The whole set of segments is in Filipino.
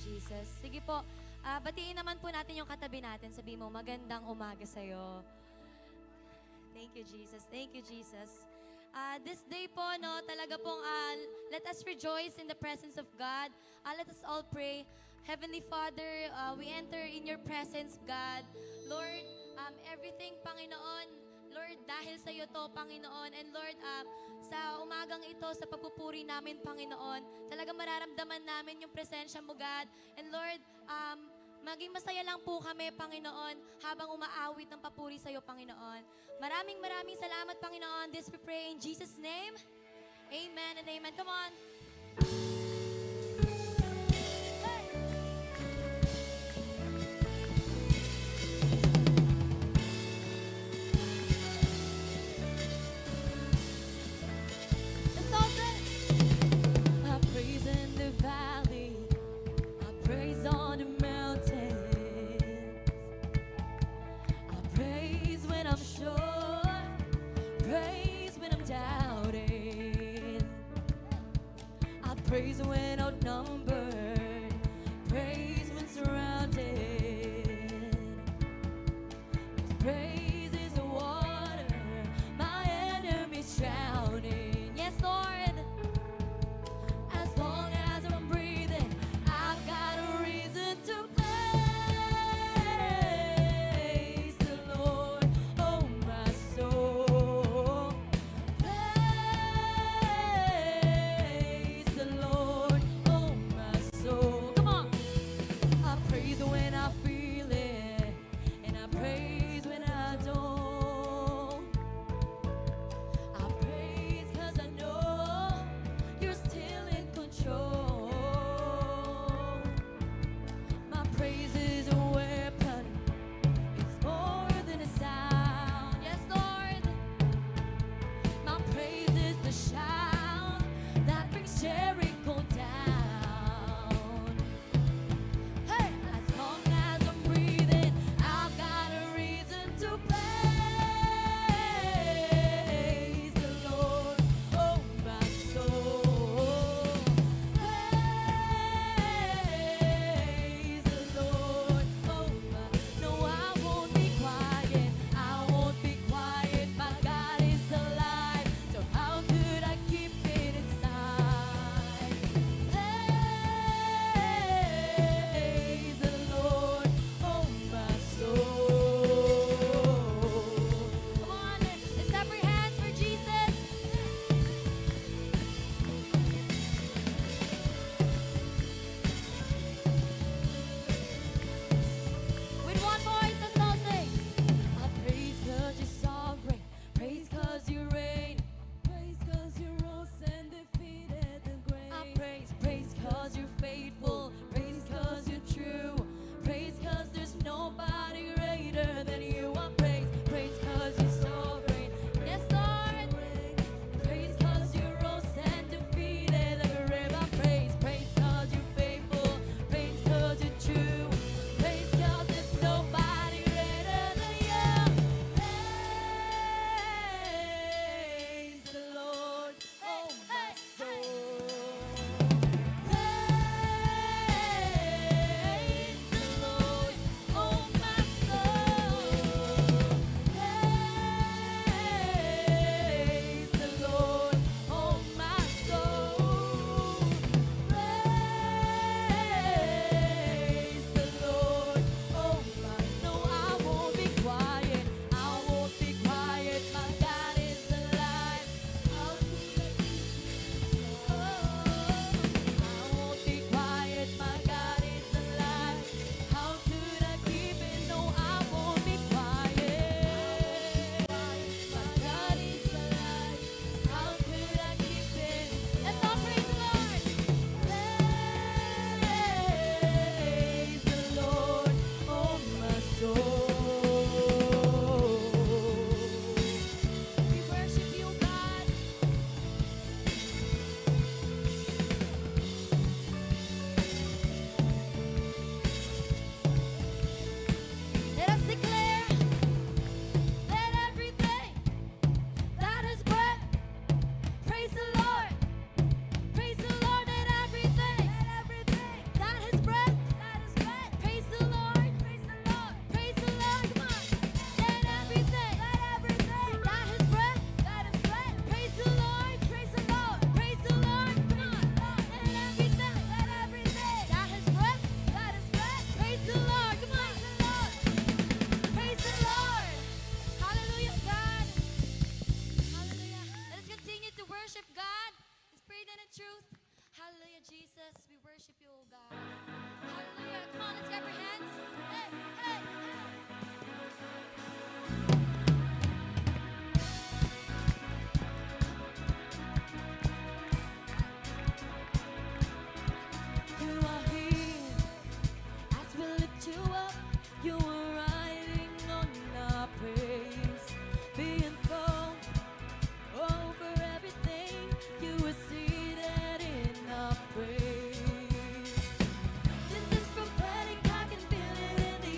Jesus. Sige po, batiin naman po natin yung katabi natin. Sabi mo, magandang umaga sa'yo. Thank you, Jesus. Thank you, Jesus. This day po, no, talaga pong let us rejoice in the presence of God. Let us all pray. Heavenly Father, we enter in your presence, God. Lord, everything, Panginoon, Lord, dahil sa iyo to, Panginoon. And Lord, sa umagang ito, sa pagpupuri namin, Panginoon, talagang mararamdaman namin yung presensya mo, God. And Lord, maging masaya lang po kami, Panginoon, habang umaawit ng papuri sa iyo, Panginoon. Maraming salamat, Panginoon. This we pray in Jesus' name. Amen and amen. Come on. Let's all sing. I praise in the valley. I praise on the mountain. I praise when I'm sure. Praise when I'm doubting. I praise when outnumbered. Praise when surrounded. Praise is the water my enemies drowning. Yes, Lord. As long as I'm breathing, I've got a reason to praise the Lord, oh my soul. Praise the Lord, oh my soul. Come on. I praise Hallelujah, Jesus. We worship you, oh God. Hallelujah. Come on, let's clap our hands. Hey, hey, hey. You are here as we lift you up. You are riding on our praise. Be enthroned over everything. You are seated in our praise. This is prophetic. I can feel it in the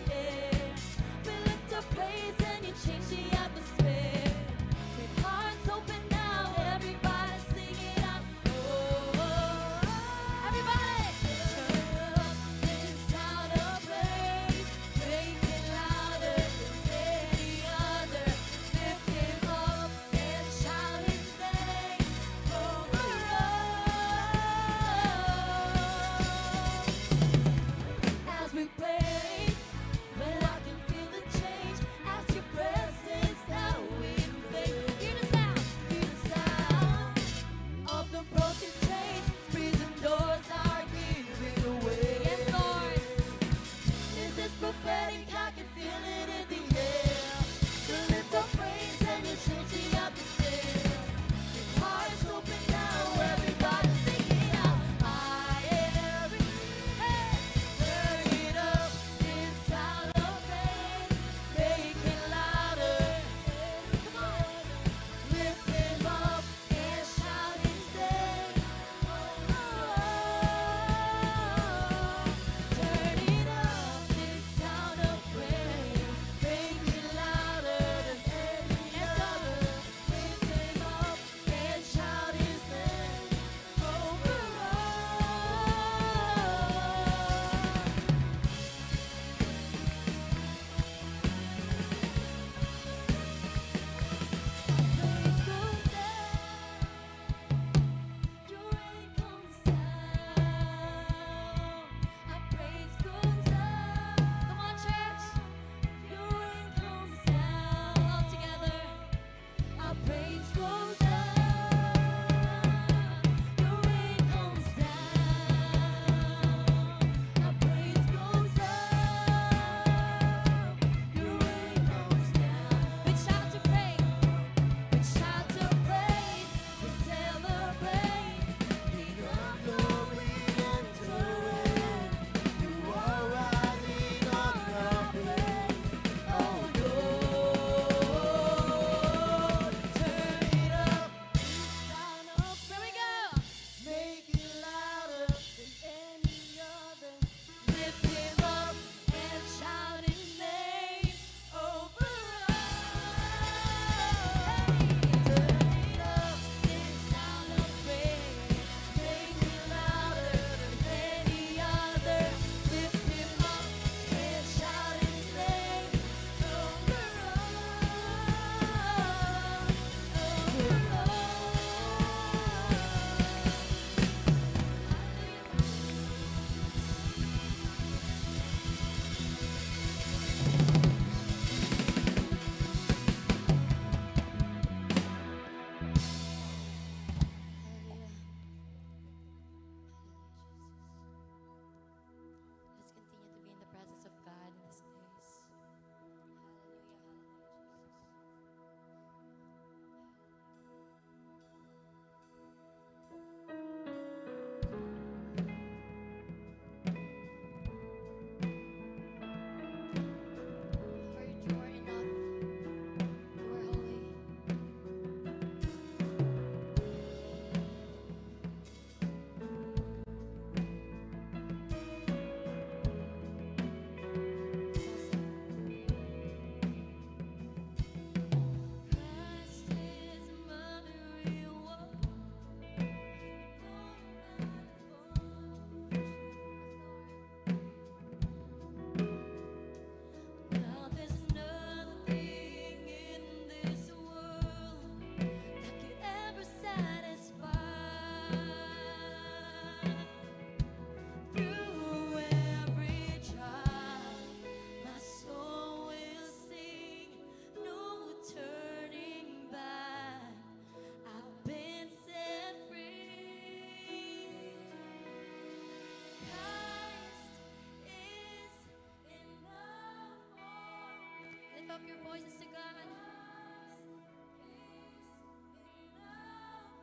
up your voices to God.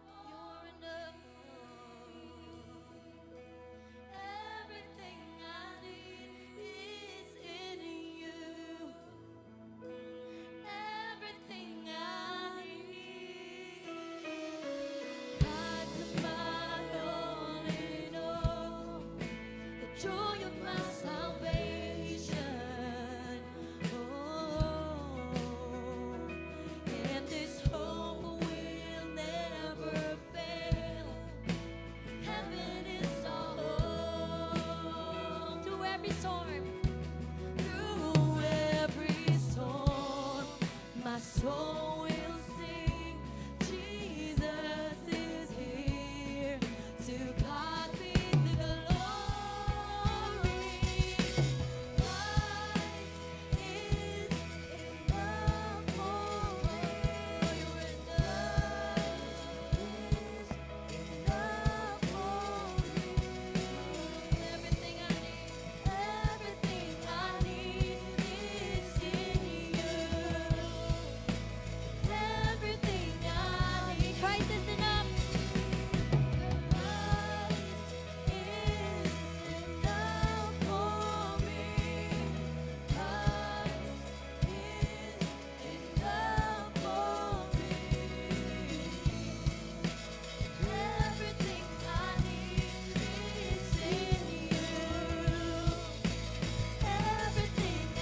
You're enough. Everything I need is in you. Everything I need. God is my all in all. The joy of my salvation. Oh, and this hope will never fail. Heaven is all home. Through every storm, my soul will sing. Jesus is here. To God be the glory. Christ is enough for me. You're enough. Is enough for me. Everything I need is in you. Everything I need. Christ is enough. Christ is enough for me. Christ is enough for me. Everything I need is in you. Everything I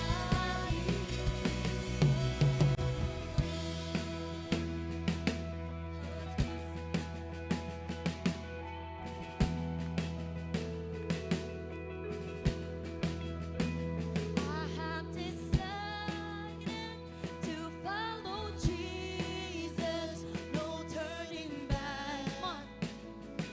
I have decided to follow Jesus. No turning back. Come on.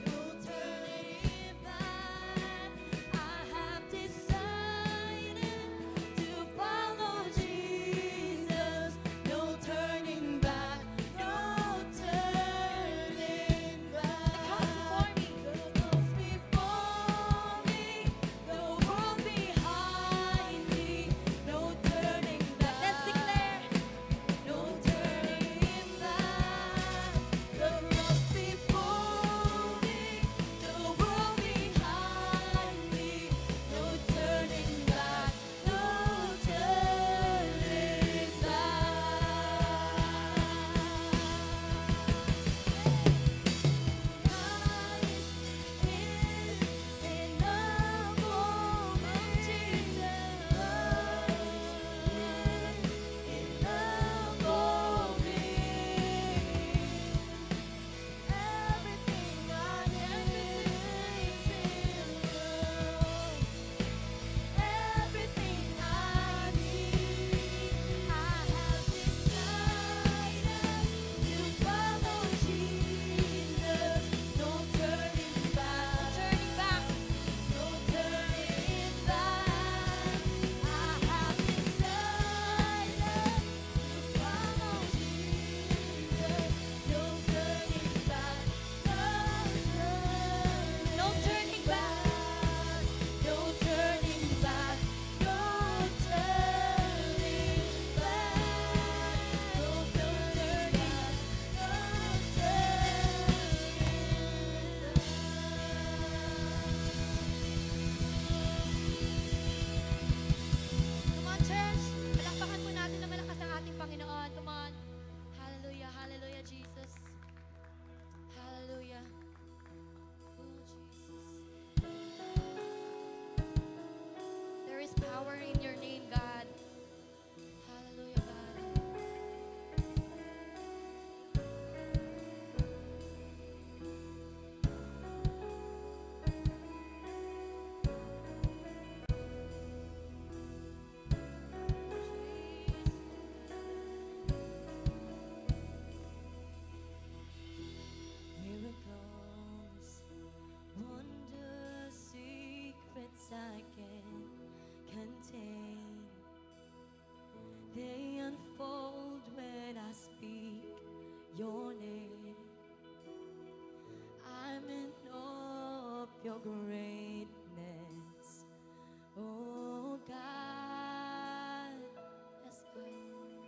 No turning back. I have decided to follow Jesus. No turning back. No turning back. The cross before me. The world behind me. No turning back. Let's declare. No turning back. The cross before me, the world behind me. No turning back. No turning Come on, church. Palakpakan po natin na malakas ang ating Panginoon. Come on. Hallelujah, hallelujah, Jesus. Hallelujah. Oh, Jesus. There is power in your name, God. Hallelujah, God. Miracles, wonders, secrets I can contain. They unfold when I speak your name. I'm in awe of your greatness, oh God. Yes, God.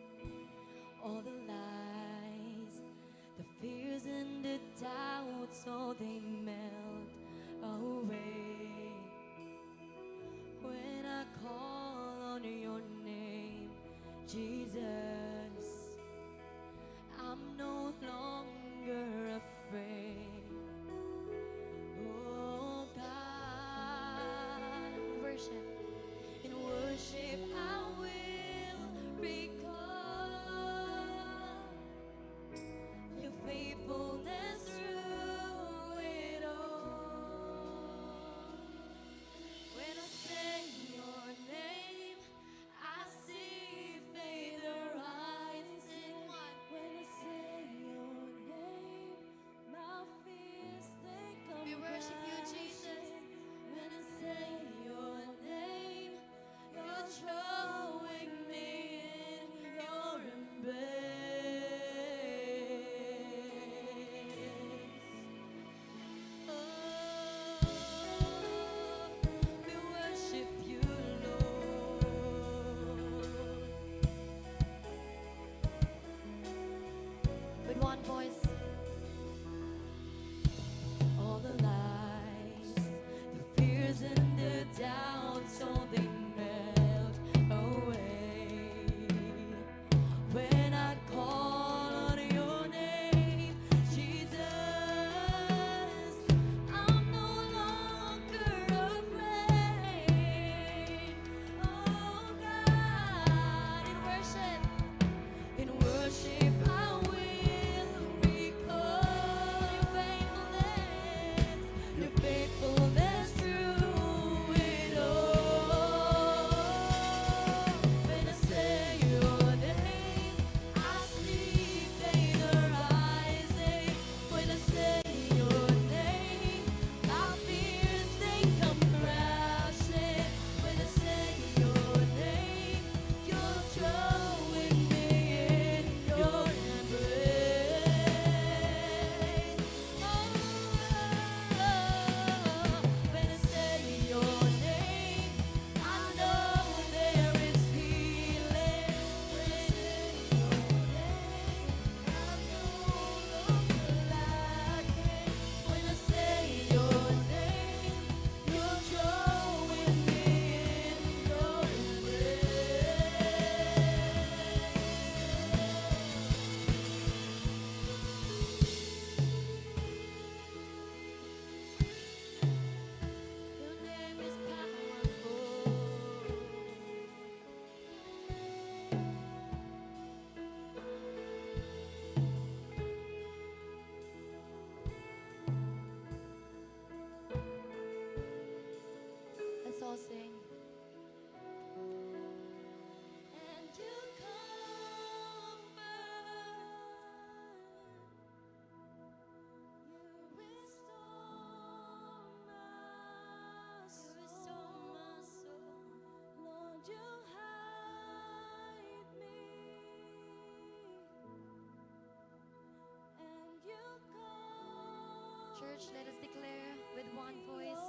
church, let us declare with one voice.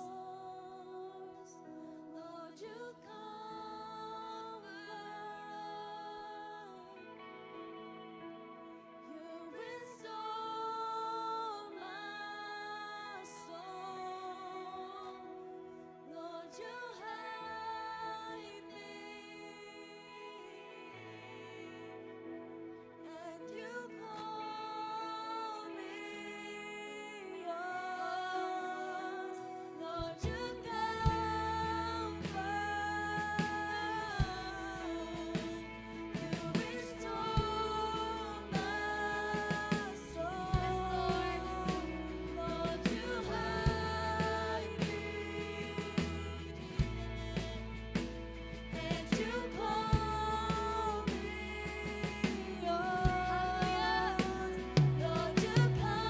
Lord, you comfort, you restore my soul. Lord, you hide me, and you call me yours. Lord, you comfort, you restore my soul. Lord, you hide me, and you call me yours. Lord, you comfort,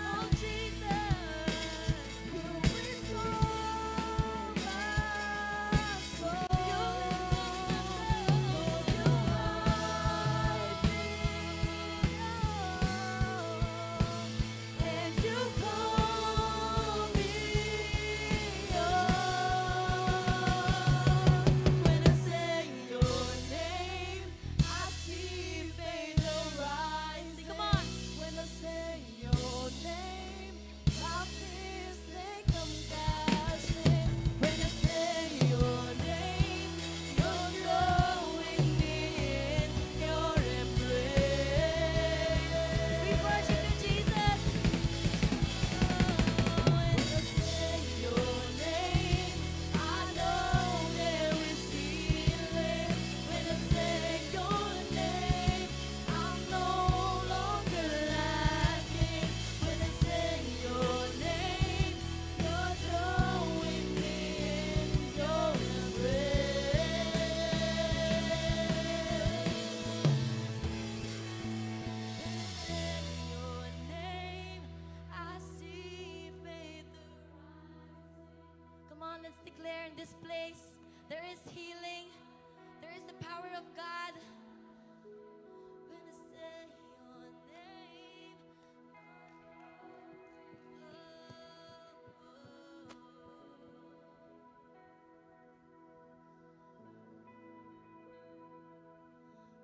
oh Jesus, you restore my soul. You Lord, you hide me, and you call me yours. When I say your name, I see faith arise. Come on. When I say your name, mountains they come crashing. When I say your name, you're drawing me in your embrace. We worship you, Jesus. When I say your name, I know there is healing. When I say your name, I'm no longer lacking. When I say your name, you're drawing me in your embrace. When I say your name, I see faith arise. Come on, let's declare in this place there is healing, there is the power of God. When I say your name,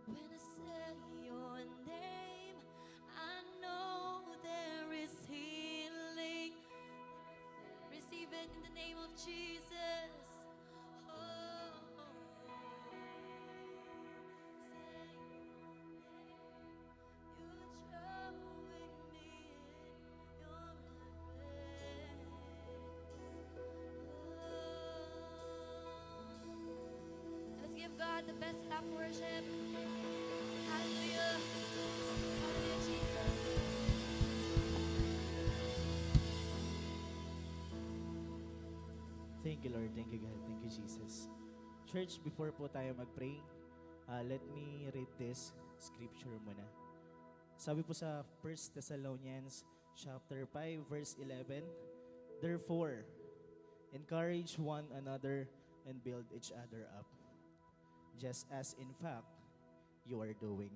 when I say your name, I know there is healing. Receive it in the name of Jesus. Oh, say your name. You're drawing me in your embrace. Let's give God the best clap worship. Hallelujah. Hallelujah, Jesus. Thank you, Lord. Thank you, God. Thank you, Jesus. Church, before po tayo mag-pray, let me read this scripture muna. Sabi po sa 1 Thessalonians chapter 5, verse 11, therefore, encourage one another and build each other up, just as in fact, you are doing.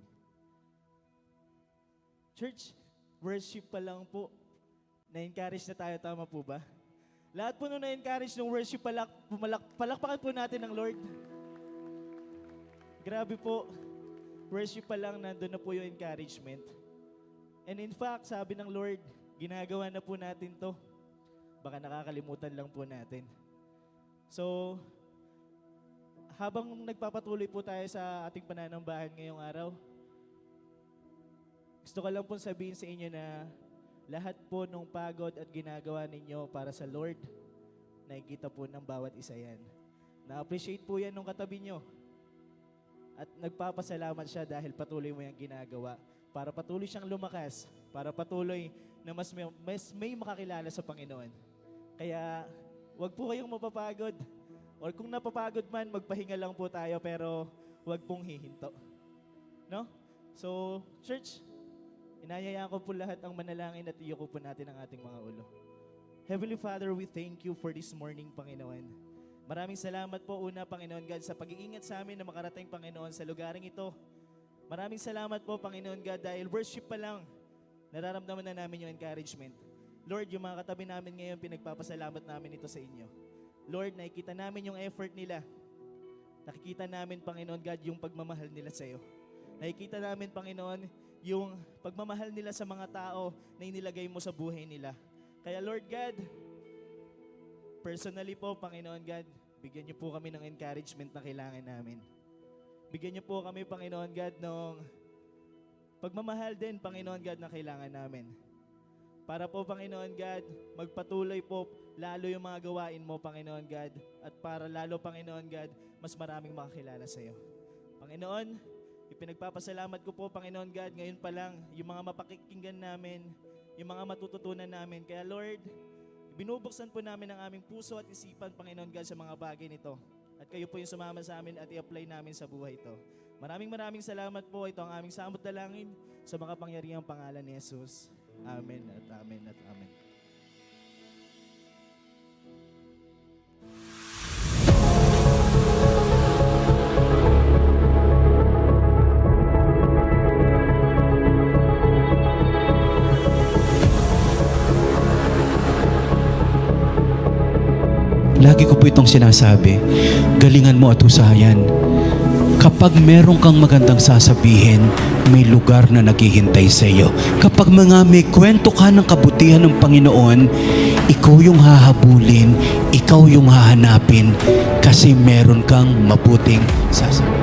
Church, worship pa lang po, na-encourage na tayo, tama po ba? Lahat po nung na-encourage ng worship, palakpakan po natin ng Lord. Grabe po, worship pa lang, nandun na po yung encouragement. And in fact, sabi ng Lord, ginagawa na po natin to. Baka nakakalimutan lang po natin. So, habang nagpapatuloy po tayo sa ating pananambahan ngayong araw, gusto ko lang po sabihin sa inyo na lahat po ng pagod at ginagawa ninyo para sa Lord, nakikita po ng bawat isa yan. Na-appreciate po yan nung katabi nyo. At nagpapasalamat siya dahil patuloy mo yung ginagawa. Para patuloy siyang lumakas. Para patuloy na mas may makakilala sa Panginoon. Kaya, wag po kayong mapapagod. Or kung napapagod man, magpahinga lang po tayo pero wag pong hihinto. No? So, church, inayayaan ko po lahat ang manalangin at iyuko po natin ang ating mga ulo. Heavenly Father, we thank you for this morning, Panginoon. Maraming salamat po una, Panginoon God, sa pag-iingat sa amin na makarating, Panginoon, sa lugaring ito. Maraming salamat po, Panginoon God, dahil worship pa lang, nararamdaman na namin yung encouragement. Lord, yung mga katabi namin ngayon, pinagpapasalamat namin ito sa inyo. Lord, nakikita namin yung effort nila. Nakikita namin, Panginoon God, yung pagmamahal nila sa iyo. Nakikita namin, Panginoon, yung pagmamahal nila sa mga tao na inilagay mo sa buhay nila. Kaya Lord God, personally po, Panginoon God, bigyan niyo po kami ng encouragement na kailangan namin. Bigyan niyo po kami, Panginoon God, ng pagmamahal din, Panginoon God, na kailangan namin. Para po, Panginoon God, magpatuloy po lalo yung mga gawain mo, Panginoon God, at para lalo, Panginoon God, mas maraming makakilala sa iyo. Panginoon, ipinagpapasalamat ko po, Panginoon God, ngayon pa lang, yung mga mapakikinggan namin, yung mga matututunan namin. Kaya Lord, binubuksan po namin ang aming puso at isipan, Panginoon God, sa mga bagay nito. At kayo po yung sumama sa amin at i-apply namin sa buhay ito. Maraming salamat po. Ito ang aming samot dalangin sa makapangyarihang pangalan ni Jesus. Amen at amen at amen. Lagi ko po itong sinasabi, galingan mo at husayan. Kapag meron kang magandang sasabihin, may lugar na naghihintay sa iyo. Kapag may kwento ka ng kabutihan ng Panginoon, ikaw yung hahabulin, ikaw yung hahanapin, kasi meron kang mabuting sasabihin.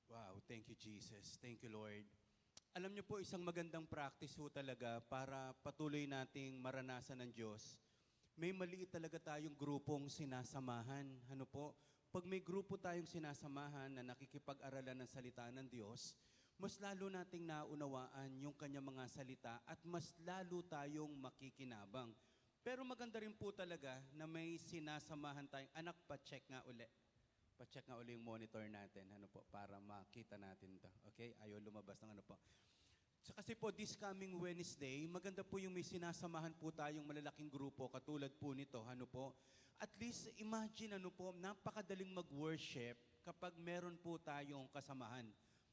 Wow, thank you Jesus. Thank you Lord. Alam niyo po, isang magandang practice ho talaga para patuloy nating maranasan ng Diyos. May maliit talaga tayong grupong sinasamahan. Ano po? Pag may grupo tayong sinasamahan na nakikipag-aralan ng salita ng Diyos, mas lalo nating naunawaan yung kanyang mga salita at mas lalo tayong makikinabang. Pero maganda rin po talaga na may sinasamahan tayong anak, pa-check nga uli. Pa-check nga uli yung monitor natin, ano po, para makita natin to. Okay? Ayaw lumabas ng ano po. So, kasi po, this coming Wednesday, maganda po yung may sinasamahan po tayong malalaking grupo, katulad po nito, ano po. At least, imagine, ano po, napakadaling mag-worship kapag meron po tayong kasamahan.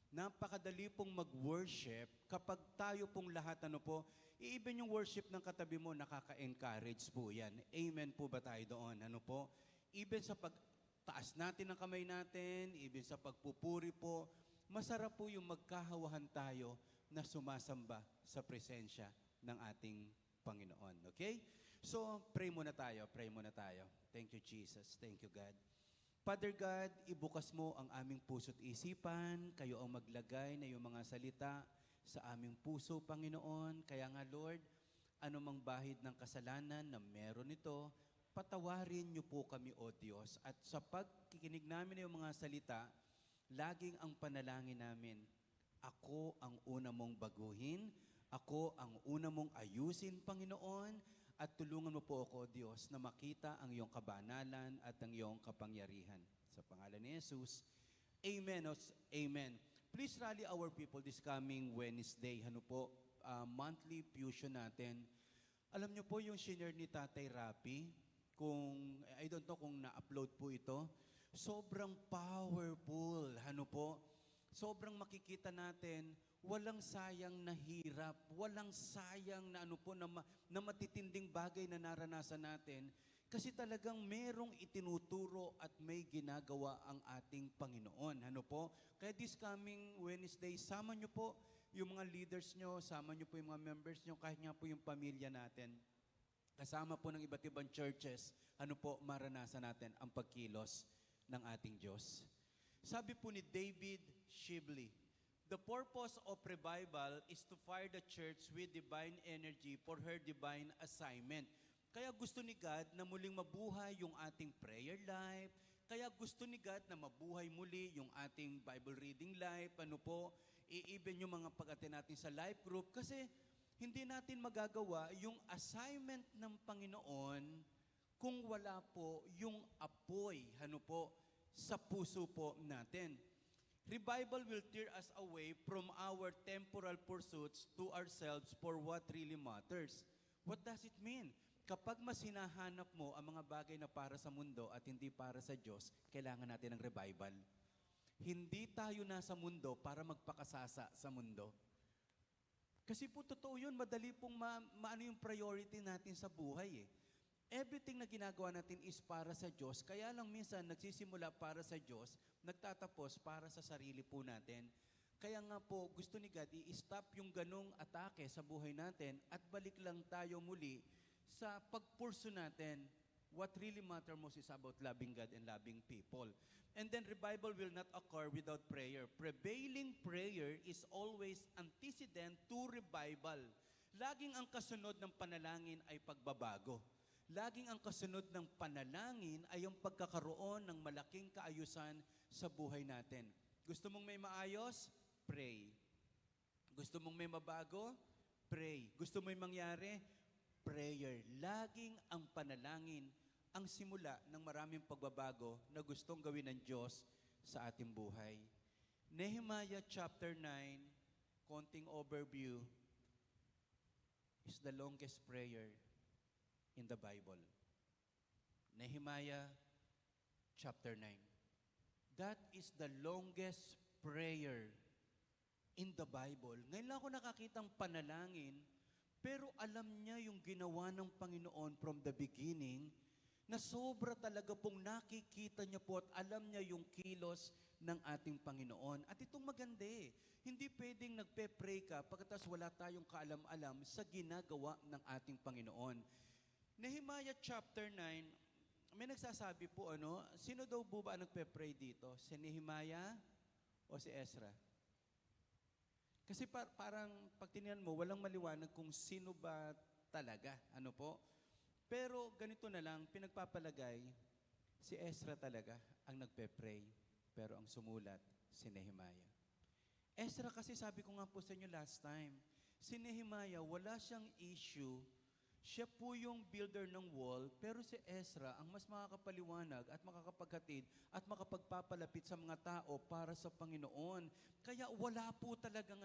Napakadali pong mag-worship kapag tayo pong lahat, ano po, even yung worship ng katabi mo, nakaka-encourage po yan. Amen po ba tayo doon? Ano po? Even sa pagtaas natin ng kamay natin, even sa pagpupuri po, masarap po yung magkahawahan tayo na sumasamba sa presensya ng ating Panginoon. Okay? So, pray muna tayo. Pray muna tayo. Thank you, Jesus. Thank you, God. Father God, ibukas mo ang aming puso't isipan. Kayo ang maglagay na yung mga salita sa aming puso, Panginoon. Kaya nga, Lord, anumang bahid ng kasalanan na meron ito, patawarin niyo po kami, O Diyos. At sa pagkikinig namin ng mga salita, laging ang panalangin namin, ako ang una mong baguhin, ako ang una mong ayusin, Panginoon, at tulungan mo po ako, Diyos, na makita ang iyong kabanalan at ang iyong kapangyarihan. Sa pangalan ni Jesus, Amen. Amen. Please rally our people this coming Wednesday. Ano po, monthly fusion natin. Alam niyo po yung shinare ni Tatay Rapi, I don't know kung na-upload po ito, sobrang powerful. Ano po? Sobrang makikita natin, walang sayang na hirap, walang sayang na ano po, na matitinding bagay na naranasan natin. Kasi talagang merong itinuturo at may ginagawa ang ating Panginoon. Ano po? Kaya this coming Wednesday, sama nyo po yung mga leaders nyo, sama nyo po yung mga members nyo, kahit nga po yung pamilya natin. Kasama po ng iba't ibang churches, ano po, maranasan natin ang pagkilos ng ating Diyos. Sabi po ni David Shibley, the purpose of revival is to fire the church with divine energy for her divine assignment. Kaya gusto ni God na muling mabuhay yung ating prayer life. Kaya gusto ni God na mabuhay muli yung ating Bible reading life. Ano po, even yung mga pag-attend natin sa life group. Kasi hindi natin magagawa yung assignment ng Panginoon kung wala po yung apoy, ano po, sa puso po natin. Revival will tear us away from our temporal pursuits to ourselves for what really matters. What does it mean? Kapag mas hinahanap mo ang mga bagay na para sa mundo at hindi para sa Diyos, kailangan natin ng revival. Hindi tayo nasa mundo para magpakasasa sa mundo. Kasi po totoo yun, madali pong maano yung priority natin sa buhay eh. Everything na ginagawa natin is para sa Diyos, kaya lang minsan nagsisimula para sa Diyos, nagtatapos para sa sarili po natin. Kaya nga po, gusto ni God i-stop yung ganong atake sa buhay natin at balik lang tayo muli sa pagpurso natin. What really matters most is about loving God and loving people. And then revival will not occur without prayer. Prevailing prayer is always antecedent to revival. Laging ang kasunod ng panalangin ay pagbabago. Laging ang kasunod ng panalangin ay yung pagkakaroon ng malaking kaayusan sa buhay natin. Gusto mong may maayos? Pray. Gusto mong may mabago? Pray. Gusto mo may mangyari? Prayer. Laging ang panalangin ang simula ng maraming pagbabago na gustong gawin ng Diyos sa ating buhay. Nehemiah chapter 9, konting overview, is the longest prayer in the Bible. Nehemiah chapter 9. That is the longest prayer in the Bible. Ngayon lang ako nakakitang panalangin, pero alam niya yung ginawa ng Panginoon from the beginning, na sobra talaga pong nakikita niya po at alam niya yung kilos ng ating Panginoon. At itong maganda eh, hindi pwedeng nagpe-pray ka pagkatapos wala tayong kaalam-alam sa ginagawa ng ating Panginoon. Nehemiah chapter 9, may nagsasabi po sino daw po ba ang nagpe-pray dito? Si Nehemiah o si Ezra? Kasi parang pag tinignan mo, walang maliwanag kung sino ba talaga. Ano po? Pero ganito na lang, pinagpapalagay, si Ezra talaga ang nagpe-pray, pero ang sumulat, si Nehemiah. Ezra kasi sabi ko nga po sa inyo last time, si Nehemiah wala siyang issue, siya po yung builder ng wall, pero si Ezra ang mas makakapaliwanag at makakapaghatid at makapagpapalapit sa mga tao para sa Panginoon. Kaya wala po talagang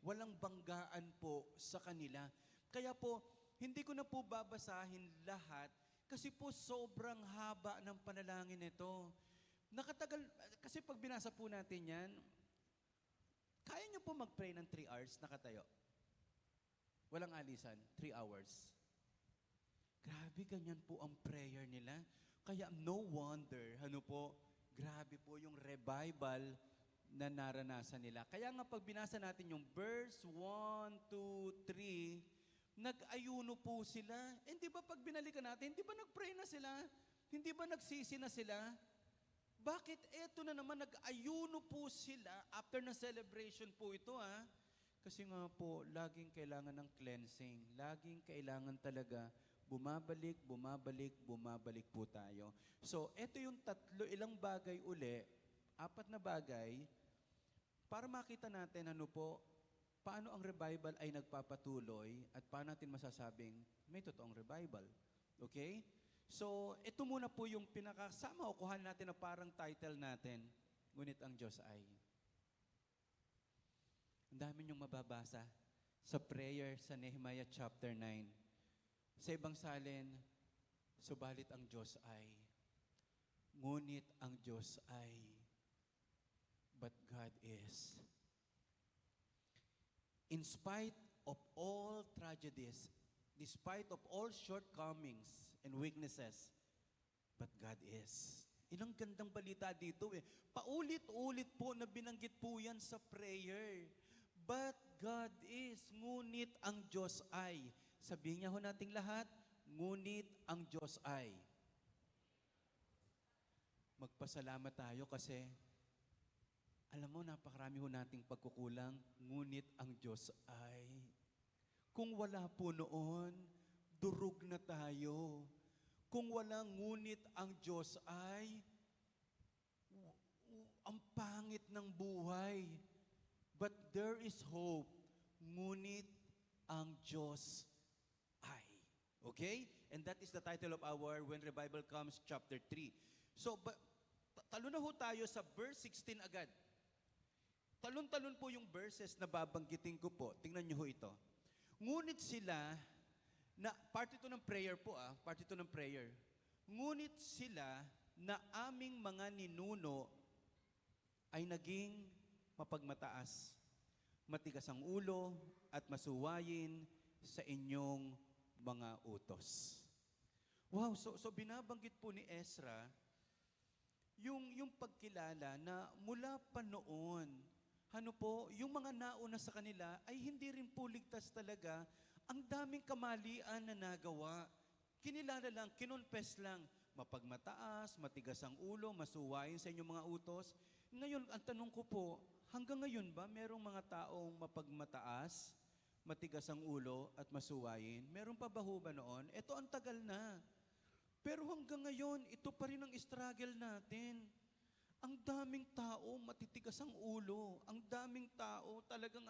walang banggaan po sa kanila. Kaya po, hindi ko na po babasahin lahat kasi po sobrang haba ng panalangin nito. Nakatagal, kasi pag binasa po natin yan, kaya niyo po mag-pray ng 3 hours nakatayo? Walang alisan, 3 hours. Grabe, ganyan po ang prayer nila. Kaya no wonder, grabe po yung revival na naranasan nila. Kaya nga pag binasa natin yung verse 1, 2, 3, nag-ayuno po sila. Hindi ba pag binalikan natin, hindi ba nag-pray na sila? Hindi ba nagsisi na sila? Bakit eto na naman nag-ayuno po sila after na celebration po ito Kasi nga po, laging kailangan ng cleansing. Laging kailangan talaga bumabalik po tayo. So, eto yung ilang bagay uli, 4 na bagay, para makita natin paano ang revival ay nagpapatuloy at paano natin masasabing may totoong revival. Okay? So, ito muna po yung pinakasama o kuhan natin na parang title natin, ngunit ang Diyos ay. Ang dami niyong mababasa sa prayer sa Nehemiah chapter 9. Sa ibang salin, subalit ang Diyos ay, ngunit ang Diyos ay, but God is. In spite of all tragedies, despite of all shortcomings and weaknesses, but God is. Ilang gandang balita dito Paulit-ulit po na binanggit po yan sa prayer. But God is, ngunit ang Diyos ay. Sabihin niya nating lahat, ngunit ang Diyos ay. Magpasalamat tayo kasi alam mo, napakarami nating pagkukulang, ngunit ang Diyos ay. Kung wala po noon, durog na tayo. Kung wala ngunit ang Diyos ay, ang pangit ng buhay. But there is hope, ngunit ang Diyos ay. Okay? And that is the title of our When Revival Comes, chapter 3. So, Talon na ho tayo sa verse 16 agad. Talon-talon po yung verses na babanggitin ko po. Tingnan niyo ho ito. Ngunit sila, part ito ng prayer po part ito ng prayer. Ngunit sila na aming mga ninuno ay naging mapagmataas, matigas ang ulo at masuwayin sa inyong mga utos. Wow, so binabanggit po ni Ezra yung pagkilala na mula pa noon, yung mga nauna sa kanila ay hindi rin po ligtas talaga. Ang daming kamalian na nagawa. Kinilala lang, kinonfess lang, mapagmataas, matigas ang ulo, masuwayin sa inyong mga utos. Ngayon, ang tanong ko po, hanggang ngayon ba merong mga taong mapagmataas, matigas ang ulo at masuwayin? Meron pa ba ho ba noon? Ito ang tagal na. Pero hanggang ngayon, ito pa rin ang struggle natin. Ang daming tao, matitigas ang ulo. Ang daming tao, talagang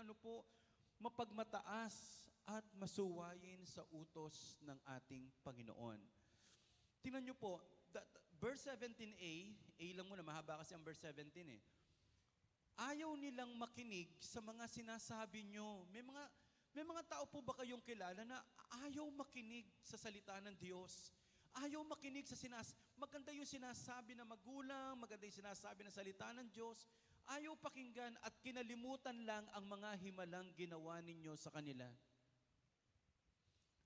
mapagmataas at masuwayin sa utos ng ating Panginoon. Tingnan niyo po, verse 17a, A lang muna, mahaba kasi ang verse 17 eh. Ayaw nilang makinig sa mga sinasabi nyo. May mga tao po ba kayong kilala na ayaw makinig sa salita ng Diyos? Ayaw makinig sa maganda yung sinasabi ng magulang, maganda yung sinasabi ng salita ng Diyos. Ayaw pakinggan at kinalimutan lang ang mga himalang ginawa ninyo sa kanila.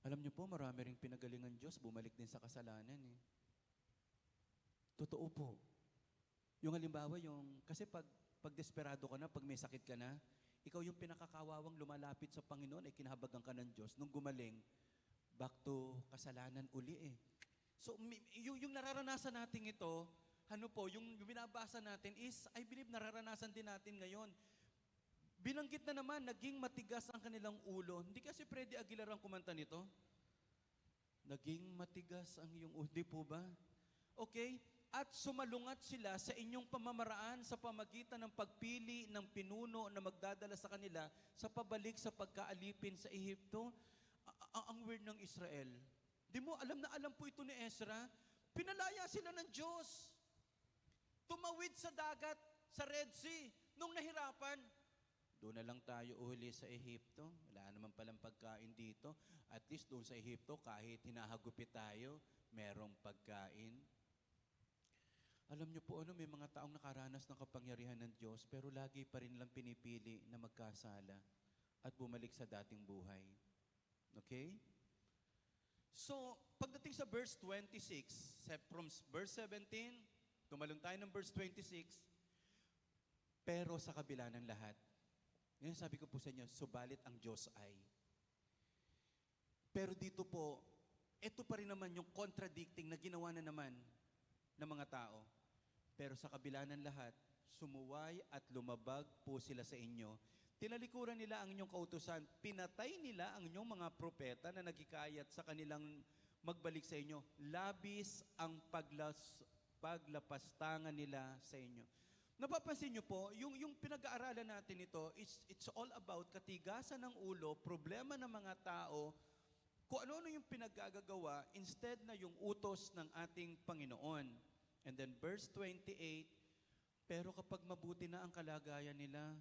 Alam niyo po, marami ring pinagalingan Diyos, bumalik din sa kasalanan eh. Totoo po. Yung halimbawa, kasi pag desperado ka na, pag may sakit ka na, ikaw yung pinakakawawang lumalapit sa Panginoon, ay kinahabagan ka ng Diyos. Nung gumaling, back to kasalanan uli eh. So, yung nararanasan natin ito, yung binabasa natin is, I believe nararanasan din natin ngayon. Binanggit na naman, naging matigas ang kanilang ulo. Hindi kasi Freddy Aguilar ang kumanta nito? Naging matigas ang iyong ulo, di po ba? Okay? At sumalungat sila sa inyong pamamaraan sa pamagitan ng pagpili ng pinuno na magdadala sa kanila sa pabalik sa pagkaalipin sa Ehipto. Ang weird ng Israel. Di mo, alam na alam po ito ni Ezra. Pinalaya sila ng Diyos. Tumawid sa dagat, sa Red Sea, nung nahirapan. Doon na lang tayo uhuli sa Ehipto. Wala naman palang pagkain dito. At least doon sa Ehipto, kahit hinahagupit tayo, merong pagkain. Alam niyo po, may mga taong nakaranas ng kapangyarihan ng Diyos, pero lagi pa rin lang pinipili na magkasala at bumalik sa dating buhay. Okay? So, pagdating sa verse 26, from verse 17, tumalon tayo ng verse 26, pero sa kabila ng lahat, ngayon sabi ko po sa inyo, subalit ang Diyos ay. Pero dito po, ito pa rin naman yung contradicting na ginawa na naman ng mga tao. Pero sa kabila ng lahat, sumuway at lumabag po sila sa inyo. Tinalikuran nila ang inyong kautusan. Pinatay nila ang inyong mga propeta na nagikayat sa kanilang magbalik sa inyo. Labis ang paglapastangan nila sa inyo. Napapansin niyo po, yung pinag-aaralan natin ito, it's all about katigasan ng ulo, problema ng mga tao, kung ano-ano yung pinaggagawa instead na yung utos ng ating Panginoon. And then verse 28, pero kapag mabuti na ang kalagayan nila,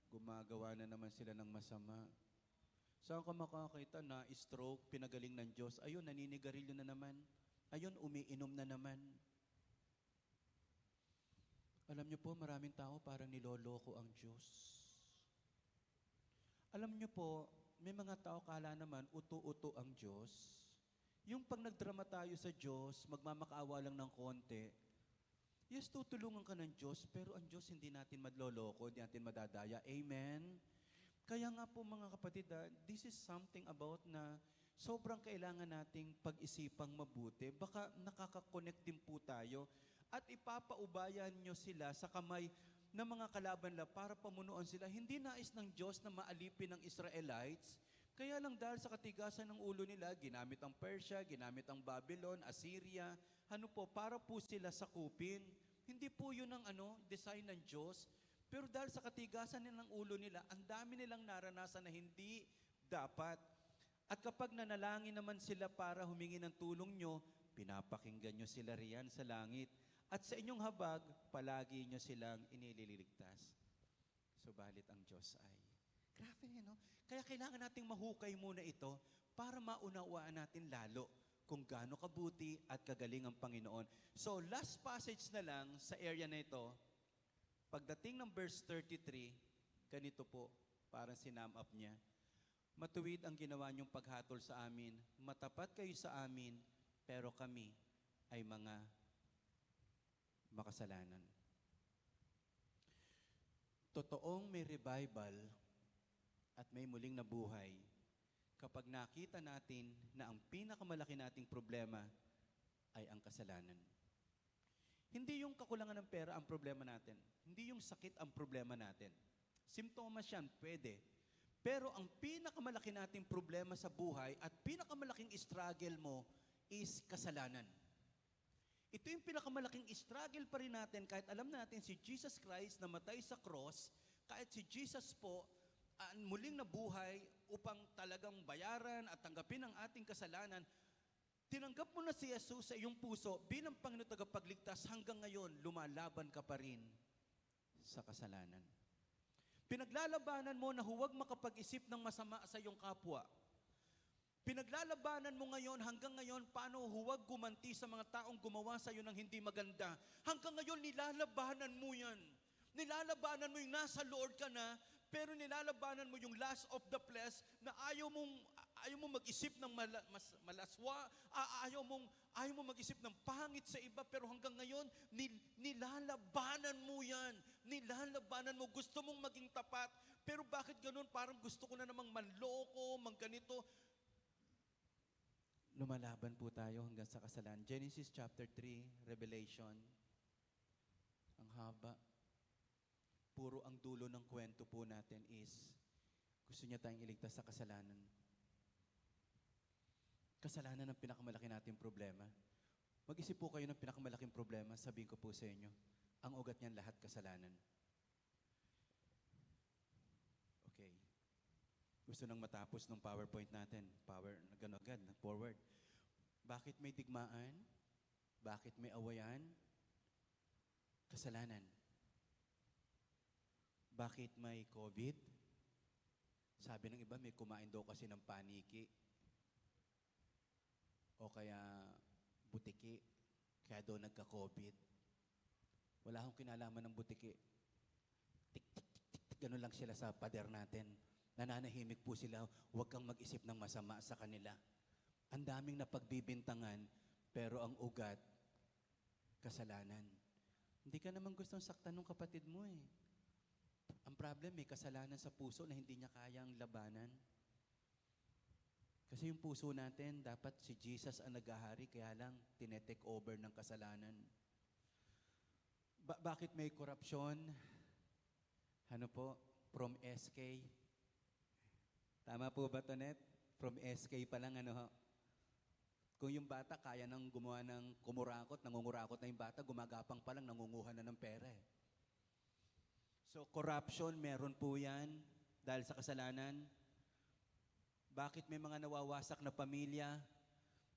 gumagawa na naman sila ng masama. Saan ka makakita na stroke, pinagaling ng Diyos? Ayun, naninigarilyo na naman. Ayun, umiinom na naman. Alam niyo po, maraming tao parang niloloko ang Diyos. Alam niyo po, may mga tao kala naman, uto-uto ang Diyos. Yung pag nagdrama tayo sa Diyos, magmamakaawa lang ng konti, yes, tutulungan ka ng Diyos, pero ang Diyos hindi natin madloloko, hindi natin madadaya. Amen? Kaya nga po mga kapatid, this is something about na sobrang kailangan nating pag-isipang mabuti. Baka nakaka-connect din po tayo at ipapaubayan nyo sila sa kamay ng mga kalaban nila para pamunuan sila. Hindi nais ng Diyos na maalipin ng Israelites. Kaya lang dahil sa katigasan ng ulo nila, ginamit ang Persia, ginamit ang Babylon, Assyria, para po sila sakupin. Hindi po yun ang design ng Diyos. Pero dahil sa katigasan ng ulo nila, ang dami nilang naranasan na hindi dapat. At kapag nanalangin naman sila para humingi ng tulong nyo, pinapakinggan nyo sila riyan sa langit. At sa inyong habag, palagi nyo silang inililigtas. Subalit ang Diyos ay, grabe no? Kaya kailangan nating mahukay muna ito para maunawaan natin lalo kung gaano kabuti at kagaling ang Panginoon. So last passage na lang sa area na ito, pagdating ng verse 33, ganito po, parang sinum up niya. Matuwid ang ginawa niyong paghatol sa amin, matapat kayo sa amin, pero kami ay mga makasalanan. Totoong may revival at may muling nabuhay kapag nakita natin na ang pinakamalaki nating problema ay ang kasalanan. Hindi yung kakulangan ng pera ang problema natin. Hindi yung sakit ang problema natin. Simptomas yan, pwede. Pero ang pinakamalaki nating problema sa buhay at pinakamalaking struggle mo is kasalanan. Ito yung pinakamalaking struggle pa rin natin kahit alam natin si Jesus Christ namatay sa cross, kahit si Jesus po muling nabuhay upang talagang bayaran at tanggapin ang ating kasalanan, tinanggap mo na si Jesus sa iyong puso bilang Panginoon tagapagligtas, hanggang ngayon lumalaban ka pa rin sa kasalanan. Pinaglalabanan mo na huwag makapag-isip ng masama sa iyong kapwa. Pinaglalabanan mo ngayon, hanggang ngayon, paano huwag gumanti sa mga taong gumawa sa iyo ng hindi maganda. Hanggang ngayon, nilalabanan mo yan. Nilalabanan mo yung nasa Lord ka na, pero nilalabanan mo yung lust of the flesh na ayaw mong mag-isip ng malaswa, ayaw mong mag-isip ng pangit sa iba, pero hanggang ngayon, nilalabanan mo yan. Nilalabanan mo, gusto mong maging tapat, pero bakit ganun? Parang gusto ko na namang manloko, mangganito. Lumalaban po tayo hanggang sa kasalanan. Genesis chapter 3, Revelation. Ang haba. Puro ang dulo ng kwento po natin is gusto niya tayong iligtas sa kasalanan. Kasalanan ang pinakamalaki nating problema. Mag-isip po kayo ng pinakamalaking problema, sabihin ko po sa inyo, ang ugat niyan lahat kasalanan. Okay. Gusto nang matapos ng PowerPoint natin. Power, agad, forward. Bakit may digmaan? Bakit may awayan? Kasalanan. Bakit may COVID? Sabi ng iba, may kumain daw kasi ng paniki. O kaya butiki. Kaya daw nagka-COVID. Wala akong kinalaman ng butiki. Tik-tik-tik-tik. Ganun lang sila sa pader natin. Nananahimik po sila, huwag kang mag-isip ng masama sa kanila. Ang daming napagbibintangan, pero ang ugat, kasalanan. Hindi ka naman gustong saktan ng kapatid mo eh. Ang problem, may kasalanan sa puso na hindi niya kayang labanan. Kasi yung puso natin, dapat si Jesus ang naghahari, kaya lang tinetake over ng kasalanan. Bakit may korupsyon? Ano po? From SK? Tama po ba, Tonet? From SK pa lang, ano ho? Kung yung bata kaya nang gumawa ng kumurakot, nangungurakot na yung bata, gumagapang pa lang, nangunguha na ng pera eh. So, corruption, meron po yan dahil sa kasalanan. Bakit may mga nawawasak na pamilya?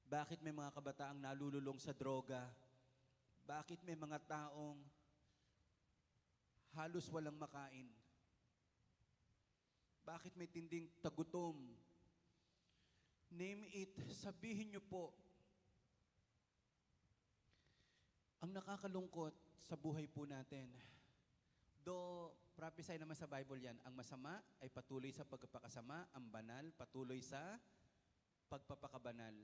Bakit may mga kabataang nalululong sa droga? Bakit may mga taong halos walang makain? Bakit may tinding tagutom? Name it, sabihin niyo po. Ang nakakalungkot sa buhay po natin, prophesy naman sa Bible yan, ang masama ay patuloy sa pagpapakasama, ang banal patuloy sa pagpapakabanal.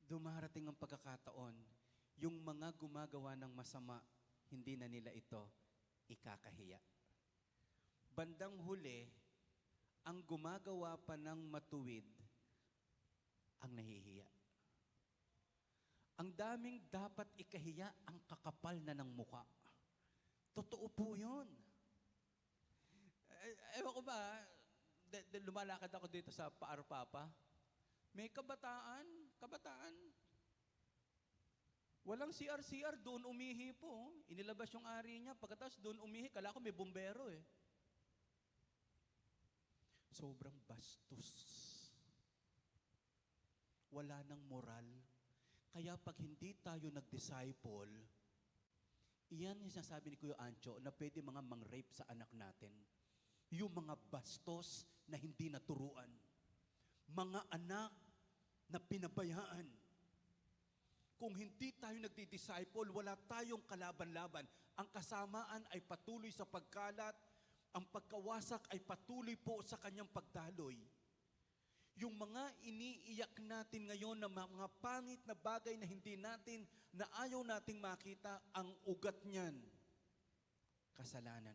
Dumarating ang pagkakataon, yung mga gumagawa ng masama, hindi na nila ito ikakahiya. Bandang huli, ang gumagawa pa ng matuwid, ang nahihiya. Ang daming dapat ikahiya, ang kakapal na ng muka. Totoo po yun. Ewan ko ba, lumalakad ako dito sa Paarpapa, may kabataan, walang CR, doon umihi po. Inilabas yung ari niya, pagkatapos doon umihi, kala ko may bumbero eh. Sobrang bastos. Wala ng moral. Kaya pag hindi tayo nag-disciple, iyan yung sinasabi ni Kuya Ancho na pwede mga mang-rape sa anak natin. Yung mga bastos na hindi naturuan. Mga anak na pinabayaan. Kung hindi tayo nagdi-disciple, wala tayong kalaban-laban. Ang kasamaan ay patuloy sa pagkalat, ang pagkawasak ay patuloy po sa kanyang pagdaloy. Yung mga iniiyak natin ngayon na mga pangit na bagay na hindi natin, na ayaw nating makita, ang ugat niyan, kasalanan.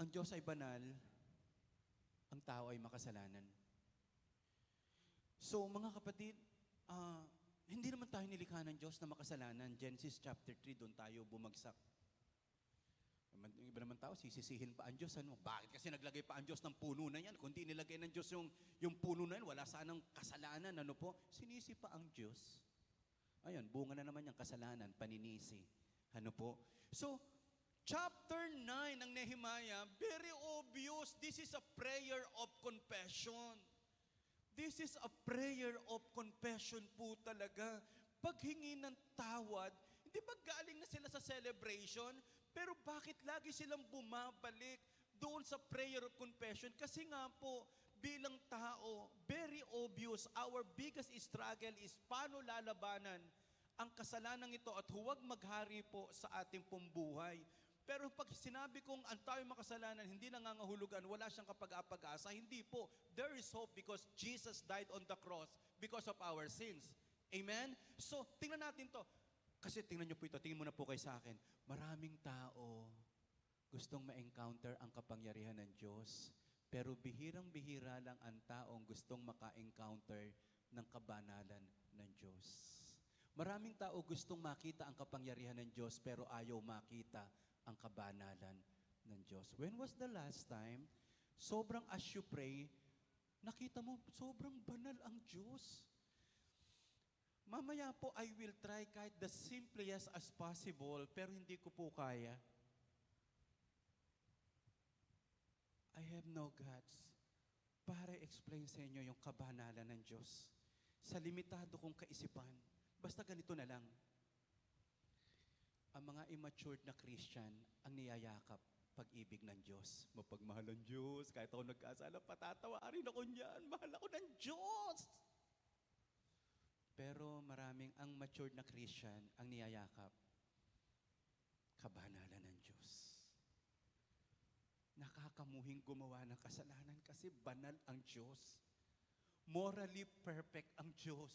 Ang Diyos ay banal, ang tao ay makasalanan. So mga kapatid, hindi naman tayo nilikha ng Diyos na makasalanan. Genesis chapter 3, doon tayo bumagsak. Yung iba naman tao, sisisihin pa ang Diyos. Ano? Bakit kasi naglagay pa ang Diyos ng puno na yan? Kung di nilagay ng Diyos yung puno na yan, wala sanang kasalanan. Ano po? Sinisi pa ang Diyos. Ayun, bunga na naman yung kasalanan, paninisi. Ano po? So, chapter 9 ng Nehemiah, very obvious, this is a prayer of confession. This is a prayer of confession po talaga. Paghingi ng tawad, hindi ba galing na sila sa celebration? Pero bakit lagi silang bumabalik doon sa prayer of confession? Kasi nga po, bilang tao, very obvious, our biggest struggle is paano lalabanan ang kasalanang ito at huwag maghari po sa ating pumbuhay. Pero pag sinabi kong ang tayo makasalanan, hindi nangangahulugan, wala siyang kapag-apag-asa, hindi po. There is hope because Jesus died on the cross because of our sins. Amen? So, tingnan natin to. Kasi tingnan niyo po ito, tingin muna po kayo sa akin. Maraming tao gustong ma-encounter ang kapangyarihan ng Diyos, pero bihirang-bihira lang ang taong gustong maka-encounter ng kabanalan ng Diyos. Maraming tao gustong makita ang kapangyarihan ng Diyos, pero ayaw makita ang kabanalan ng Diyos. When was the last time, sobrang as you pray, nakita mo, sobrang banal ang Diyos? Mamaya po, I will try kahit the simplest as possible, pero hindi ko po kaya. I have no guts para explain sa inyo yung kabanalan ng Diyos sa limitado kong kaisipan. Basta ganito na lang. Ang mga immature na Christian ang niyayakap pag-ibig ng Diyos. Mapagmahal ng Diyos, kahit ako nagkasala, patatawarin ako niyan. Mahal ako ng Diyos! Pero maraming ang matured na Christian ang niyayakap, kabanalan ng Diyos. Nakakamuhing gumawa ng kasalanan kasi banal ang Diyos. Morally perfect ang Diyos.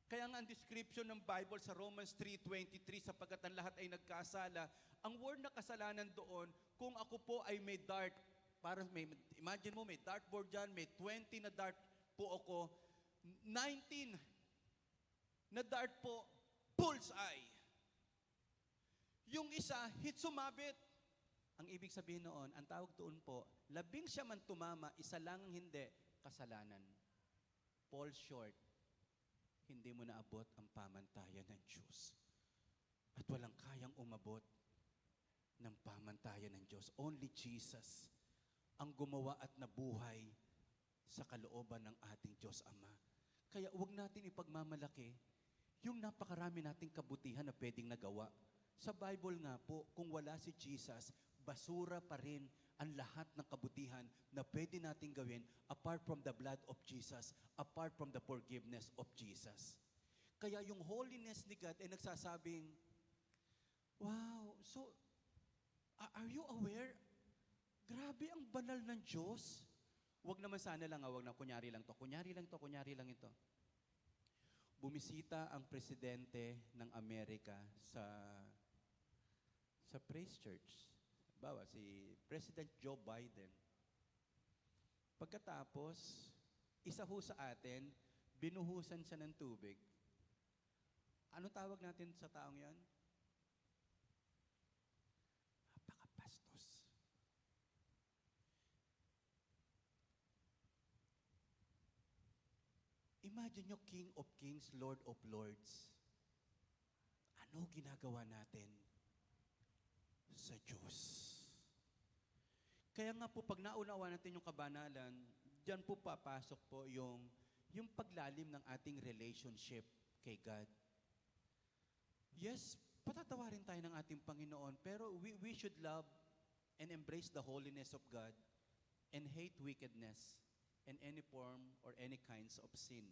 Kaya nga ang description ng Bible sa Romans 3:23, sapagkat ang lahat ay nagkasala, ang word na kasalanan doon, kung ako po ay may dart, parang imagine mo may dartboard dyan, may 20 na dart po ako, 19 na dart po, bullseye. Yung isa, hit sumabit. Ang ibig sabihin noon, ang tawag doon po, 11 man tumama, isa lang ang hindi, kasalanan. Fall short. Hindi mo naabot ang pamantayan ng Diyos. At walang kayang umabot ng pamantayan ng Diyos. Only Jesus ang gumawa at nabuhay sa kalooban ng ating Diyos Ama. Kaya huwag natin ipagmamalaki yung napakarami nating kabutihan na pwedeng nagawa. Sa Bible nga po, kung wala si Jesus, basura pa rin ang lahat ng kabutihan na pwede nating gawin apart from the blood of Jesus, apart from the forgiveness of Jesus. Kaya yung holiness ni God ay nagsasabing, wow, so, are you aware? Grabe ang banal ng Diyos. Huwag naman sana lang, huwag na, kunyari lang ito. Bumisita ang presidente ng Amerika sa Praise Church. Bawa, si President Joe Biden. Pagkatapos, isa ho sa atin, binuhusan siya ng tubig. Ano tawag natin sa taong yan? Napakabastos. Imagine nyo, King of Kings, Lord of Lords. Ano ginagawa natin sa Diyos? Kaya nga po, pag naunawa natin yung kabanalan, Diyan po papasok po yung paglalim ng ating relationship kay God. Yes, patatawarin tayo ng ating Panginoon, pero we should love and embrace the holiness of God and hate wickedness and any form or any kinds of sin.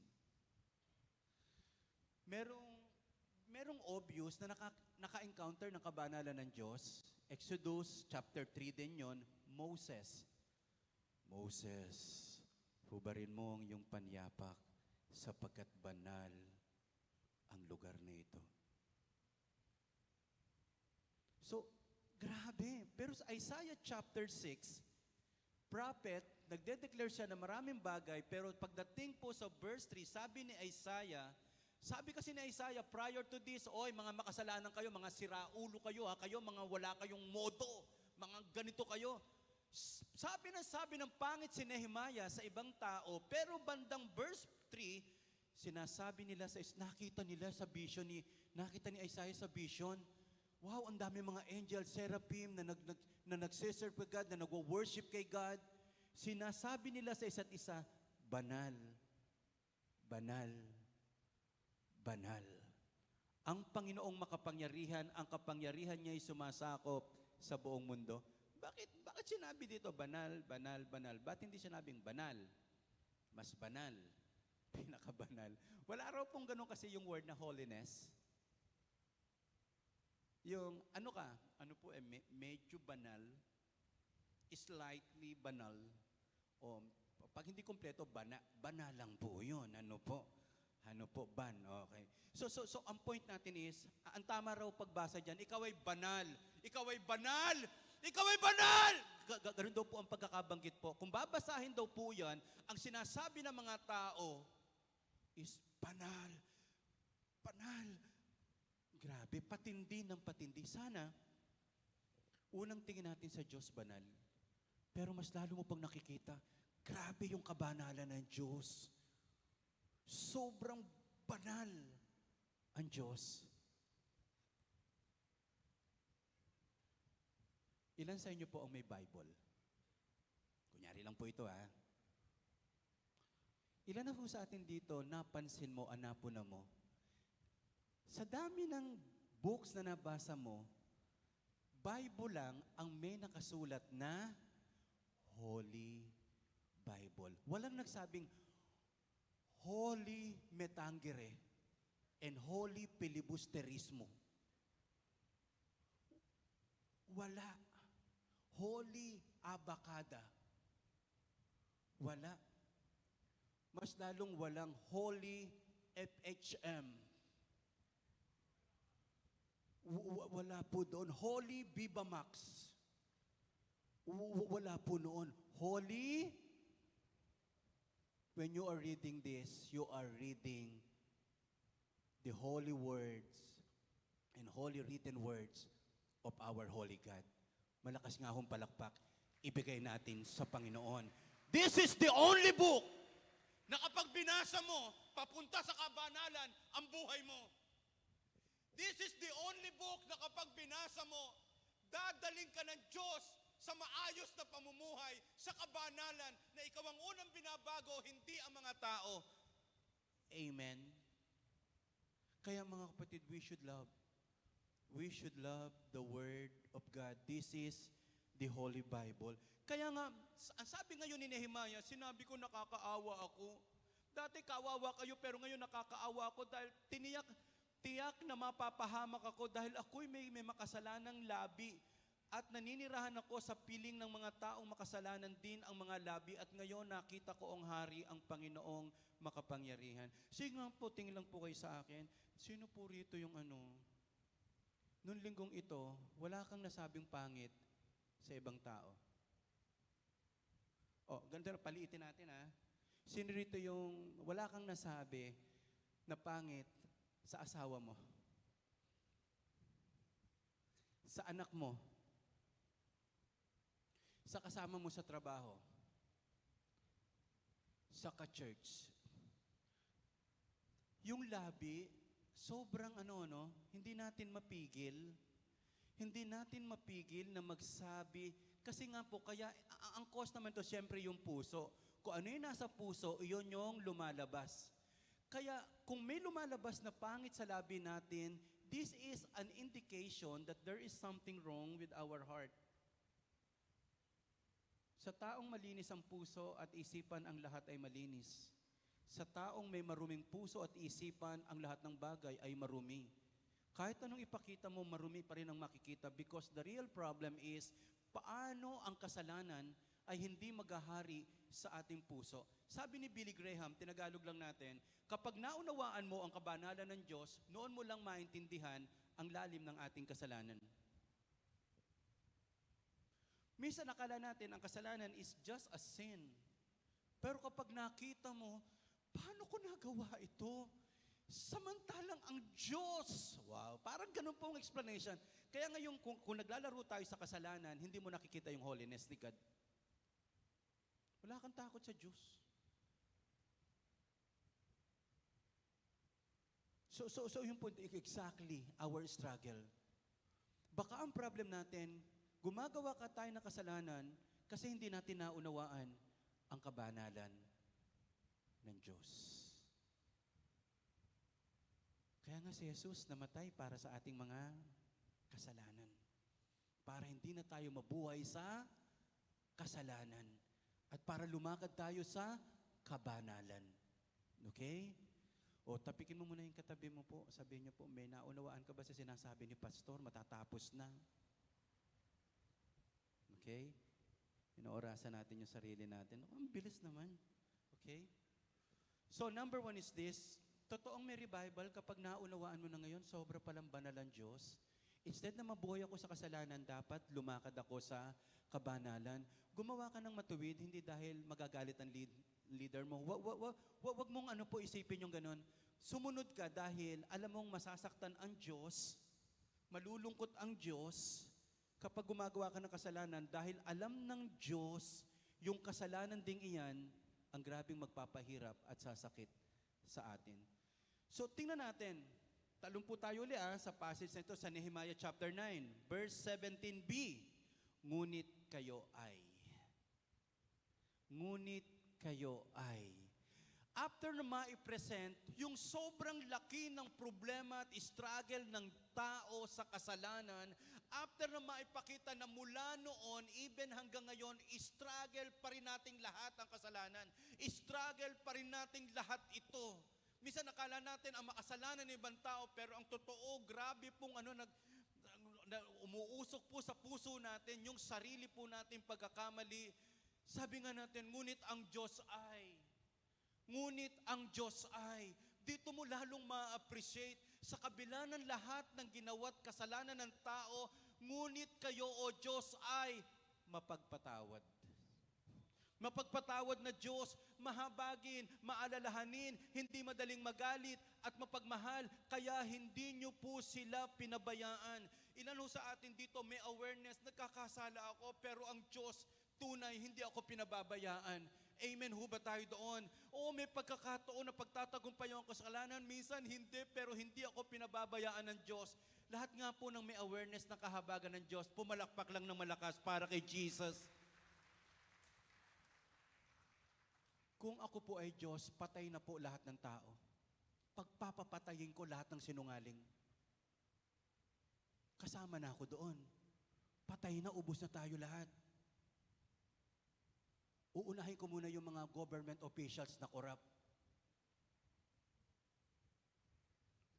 Merong obvious na naka-encounter ng kabanalan ng Diyos. Exodus chapter 3 din yon, Moses. Moses, hubarin mo ang iyong panyapak sapagkat banal ang lugar na ito. So, grabe. Pero sa Isaiah chapter 6, prophet, nagde-declare siya na maraming bagay, pero pagdating po sa verse 3, sabi kasi ni Isaiah, prior to this, oy, mga makasalanan kayo, mga siraulo kayo, kayo mga wala kayong modo, mga ganito kayo. Sabi ng pangit si Nehemiah sa ibang tao, pero bandang verse 3, sinasabi nila, nakita nila sa vision nakita ni Isaiah sa vision, wow, ang dami mga angel, seraphim na nagsiserve kay God, na nagwo-worship kay God. Sinasabi nila sa isa't isa, banal, banal, banal. Ang Panginoong makapangyarihan, ang kapangyarihan niya ay sumasakop sa buong mundo. Bakit sinabi dito banal, banal, banal? Ba't hindi sinabing banal? Mas banal, pinakabanal. Wala raw pong ganun kasi yung word na holiness. Yung ano po medyo banal, slightly banal, o pag hindi kompleto, banalang po yun. Ano po, ban, okay. So ang point natin is, ang tama raw pagbasa dyan, ikaw ay banal, ikaw ay banal, ikaw ay banal! Ganun daw po ang pagkakabanggit po. Kung babasahin daw po yan, ang sinasabi ng mga tao is banal, banal. Grabe, patindi ng patindi. Sana, unang tingin natin sa Diyos banal. Pero mas lalo mo pang nakikita, grabe yung kabanalan ng Diyos. Sobrang banal ang Diyos. Ilan sa inyo po ang may Bible? Kunyari lang po ito, ha? Ilan na po sa atin dito, napansin mo, anapuna mo, sa dami ng books na nabasa mo, Bible lang ang may nakasulat na Holy Bible. Walang nagsabing Holy Metangere and Holy Filibusterismo. Wala. Holy Abacada. Wala. Mas lalong walang Holy FHM. Wala po doon. Holy Viva Max. Wala po noon. Holy, when you are reading this, you are reading the holy words and holy written words of our holy God. Malakas nga akong palakpak, ibigay natin sa Panginoon. This is the only book na kapag binasa mo, papunta sa kabanalan ang buhay mo. This is the only book na kapag binasa mo, dadaling ka ng Diyos sa maayos na pamumuhay, sa kabanalan, na ikaw ang unang binabago, hindi ang mga tao. Amen. Kaya mga kapatid, we should love. We should love the Word of God. This is the Holy Bible. Kaya nga, ang sabi ngayon ni Nehemiah, sinabi ko nakakaawa ako. Dati kawawa kayo, pero ngayon nakakaawa ako dahil tiyak na mapapahamak ako dahil ako'y may makasalanang labi. At naninirahan ako sa piling ng mga taong makasalanan din ang mga labi. At ngayon nakita ko ang hari, ang Panginoong makapangyarihan. Sige nga po, tingin lang po kayo sa akin. Sino po rito yung Noong linggong ito, wala kang nasabing pangit sa ibang tao. Ganito na, paliitin natin, ha. Sino rito yung wala kang nasabi na pangit sa asawa mo? Sa anak mo? Sa kasama mo sa trabaho? Sa ka-church? Yung labi, sobrang hindi natin mapigil. Hindi natin mapigil na magsabi. Kasi nga po, kaya ang cause naman to, siyempre yung puso. Kung ano yung nasa puso, iyon yung lumalabas. Kaya kung may lumalabas na pangit sa labi natin, this is an indication that there is something wrong with our heart. Sa taong malinis ang puso at isipan, ang lahat ay malinis. Sa taong may maruming puso at isipan, ang lahat ng bagay ay marumi. Kahit anong ipakita mo, marumi pa rin ang makikita because the real problem is paano ang kasalanan ay hindi maghahari sa ating puso. Sabi ni Billy Graham, tinagalog lang natin, kapag naunawaan mo ang kabanalan ng Diyos, noon mo lang maintindihan ang lalim ng ating kasalanan. Minsan nakala natin ang kasalanan is just a sin. Pero kapag nakita mo, paano ko nagawa ito? Samantalang ang Diyos, wow, parang ganun po ang explanation. Kaya ngayon, kung naglalaro tayo sa kasalanan, hindi mo nakikita yung holiness ni God. Wala kang takot sa Diyos. So yung point, exactly our struggle. Baka ang problem natin, gumagawa ka tayo ng kasalanan kasi hindi natin naunawaan ang kabanalan ng Diyos. Kaya nga si Jesus namatay para sa ating mga kasalanan. Para hindi na tayo mabuhay sa kasalanan. At para lumakad tayo sa kabanalan. Okay? O tapikin mo muna yung katabi mo po. Sabihin niyo po, may naunawaan ka ba sa sinasabi ni Pastor? Matatapos na. Okay? Inoorasan natin yung sarili natin. Ang bilis naman. Okay? So number 1 is this. Totoong may revival kapag naunawaan mo na ngayon, sobra palang banal ang Diyos. Instead na mabuhay ako sa kasalanan, dapat lumakad ako sa kabanalan. Gumawa ka ng matuwid, hindi dahil magagalit ang leader mo. Wag mong isipin yung ganun. Sumunod ka dahil alam mong masasaktan ang Diyos, malulungkot ang Diyos kapag gumagawa ka ng kasalanan dahil alam ng Diyos yung kasalanan ding iyan ang grabing magpapahirap at sasakit sa atin. So tingnan natin, talong po tayo ulit sa passage na ito sa Nehemiah chapter 9, verse 17b. Ngunit kayo ay. After na maipresent yung sobrang laki ng problema at struggle ng tao sa kasalanan, after na maipakita na mula noon, even hanggang ngayon, struggle pa rin nating lahat ang kasalanan. Struggle pa rin nating lahat ito. Minsan nakala natin ang makasalanan ng ibang tao, pero ang totoo, grabe pong umuusok po sa puso natin, yung sarili po natin pagkakamali. Sabi nga natin, ngunit ang Diyos ay. Dito mo lalong ma-appreciate sa kabila ng lahat ng ginawa't kasalanan ng tao, ngunit kayo, O Diyos, ay mapagpatawad. Mapagpatawad na Diyos, mahabagin, maalalahanin, hindi madaling magalit at mapagmahal, kaya hindi nyo po sila pinabayaan. Ilan sa atin dito may awareness, nagkakasala ako, pero ang Diyos, tunay, hindi ako pinababayaan. Amen ho ba tayo doon? Oo, may pagkakataon na pagtatagumpayan ang kasalanan, minsan hindi, pero hindi ako pinababayaan ng Diyos. Lahat nga po ng may awareness ng kahabagan ng Diyos, pumalakpak lang ng malakas para kay Jesus. Kung ako po ay Diyos, patay na po lahat ng tao. Pagpapapatayin ko lahat ng sinungaling. Kasama na ako doon. Patay na, ubos na tayo lahat. Uunahin ko muna yung mga government officials na corrupt.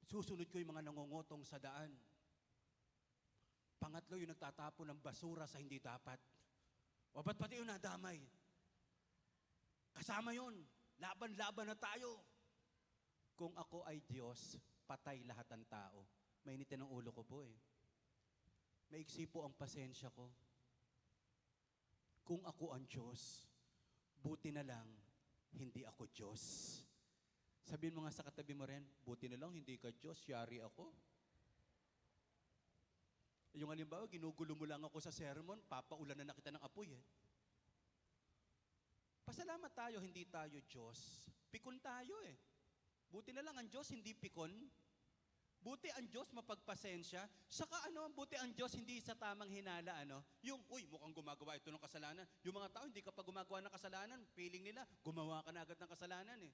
Susunod ko yung mga nangungutong sa daan. Pangatlo, yung nagtatapon ng basura sa hindi dapat. O ba't pati yung nadamay? Kasama yun. Laban-laban na tayo. Kung ako ay Diyos, patay lahat ng tao. Mainitin ang ulo ko po Maiksi po ang pasensya ko. Kung ako ang Diyos, buti na lang, hindi ako Diyos. Sabihin mo nga sa katabi mo rin, buti na lang, hindi ka Diyos, yari ako. Yung halimbawa, ginugulo mo lang ako sa sermon, papaulanan na kita ng apoy Pasalamat tayo, hindi tayo Diyos. Pikon tayo Buti na lang ang Diyos, hindi pikon. Buti ang Diyos mapagpasensya. Saka buti ang Diyos hindi sa tamang hinala, Yung, mukhang gumagawa ito ng kasalanan. Yung mga tao, hindi ka pa gumagawa ng kasalanan. Feeling nila, gumawa ka na agad ng kasalanan eh.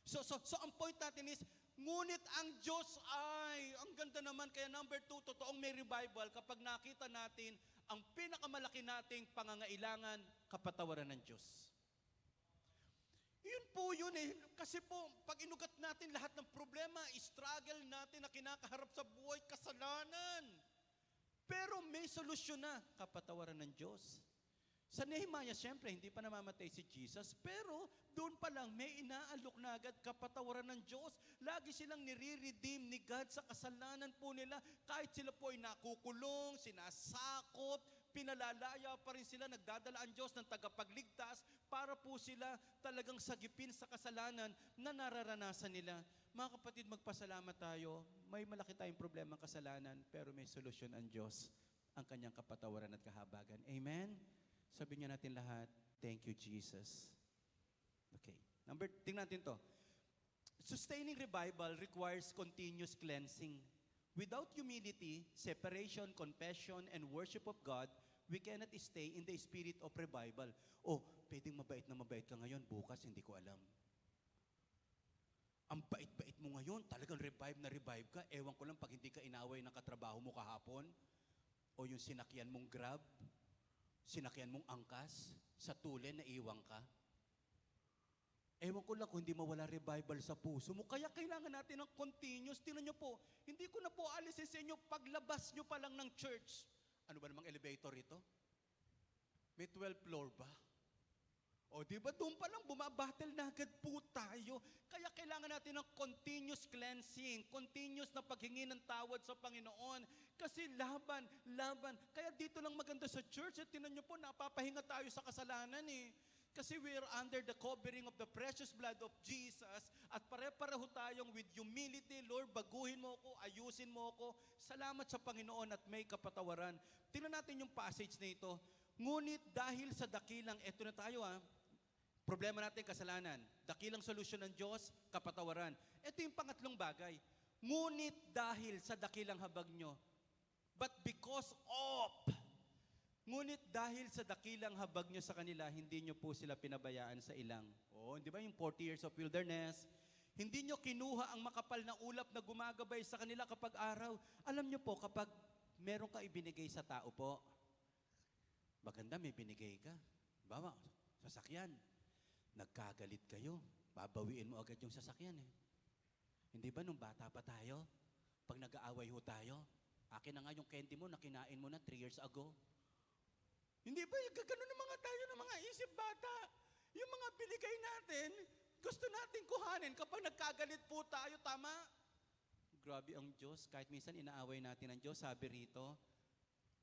So ang point natin is, ngunit ang Diyos ay, ang ganda naman, kaya number 2, totoong may revival kapag nakita natin ang pinakamalaki nating pangangailangan, kapatawaran ng Diyos. Yun po yun eh. Kasi po, pag inugat natin lahat ng problema, struggle natin na kinakaharap sa buhay, kasalanan. Pero may solusyon na, kapatawaran ng Diyos. Sa Nehemiah, siyempre, hindi pa namamatay si Jesus, pero doon pa lang may inaalok na agad kapatawaran ng Diyos. Lagi silang nire-redeem ni God sa kasalanan po nila. Kahit sila po ay nakukulong, sinasakop, pinalalaya pa rin sila, nagdadala ang Diyos ng tagapagligtas para po sila talagang sagipin sa kasalanan na nararanasan nila. Mga kapatid, magpasalamat tayo. May malaki tayong problema ng kasalanan, pero may solusyon ang Diyos, ang kanyang kapatawaran at kahabagan. Amen? Sabihin niya natin lahat, thank you, Jesus. Okay. Tingnan natin to. Sustaining revival requires continuous cleansing. Without humility, separation, confession, and worship of God, we cannot stay in the spirit of revival. Pwedeng mabait na mabait ka ngayon, bukas hindi ko alam. Ang bait-bait mo ngayon, talagang revive na revive ka. Ewan ko lang pag hindi ka inaway ng katrabaho mo kahapon, o yung sinakyan mong Grab, sinakyan mong angkas, sa tulen na iwang ka. Ewan ko lang kung hindi mawala revival sa puso mo. Kaya kailangan natin ng continuous. Tingnan nyo po, hindi ko na po alisin sa inyo paglabas nyo pa lang ng church. Ano ba namang elevator ito? May 12 floor ba? Di ba doon pa lang bumabattle na agad po tayo. Kaya kailangan natin ng continuous cleansing, continuous na paghingi ng tawad sa Panginoon. Kasi laban. Kaya dito lang maganda sa church. At tingnan nyo po, napapahinga tayo sa kasalanan eh. Kasi we are under the covering of the precious blood of Jesus at pare-pareho tayong with humility, Lord, baguhin mo ako, ayusin mo ako. Salamat sa Panginoon at may kapatawaran. Tingnan natin yung passage na ito. Ngunit dahil sa dakilang, eto na tayo problema natin kasalanan. Dakilang solusyon ng Diyos, kapatawaran. Ito yung pangatlong bagay. Ngunit dahil sa dakilang habag nyo, but because of, ngunit dahil sa dakilang habag nyo sa kanila, hindi nyo po sila pinabayaan sa ilang. Di ba yung 40 years of wilderness? Hindi nyo kinuha ang makapal na ulap na gumagabay sa kanila kapag araw. Alam nyo po, kapag meron ka ibinigay sa tao po, maganda may binigay ka. Bawa, sasakyan. Nagkagalit kayo. Babawiin mo agad yung sasakyan eh. Hindi ba nung bata pa tayo? Pag nag-aaway ho tayo, akin na nga yung candy mo na kinain mo na 3 years ago. Hindi ba gano'n ng mga tayo ng mga isip bata? Yung mga binigay natin, gusto natin kuhanin kapag nagkagalit po tayo, tama? Grabe ang Diyos. Kahit minsan inaaway natin ang Diyos, sabi rito,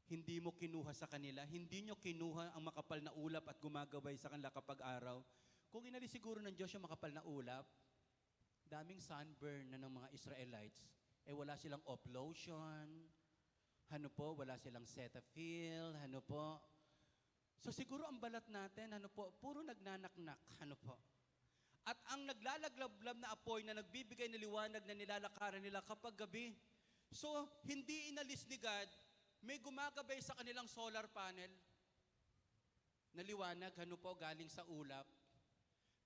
hindi mo kinuha sa kanila, hindi nyo kinuha ang makapal na ulap at gumagabay sa kanila kapag araw. Kung inalis siguro ng Diyos yung makapal na ulap, daming sunburn na ng mga Israelites, wala silang off-lotion, wala silang Cetaphil, So siguro ang balat natin, puro nagnanaknak, At ang naglalaglablab na apoy na nagbibigay ng liwanag na nilalakaran nila kapag gabi. So, hindi inalis ni God, may gumagabay sa kanilang solar panel na liwanag, galing sa ulap.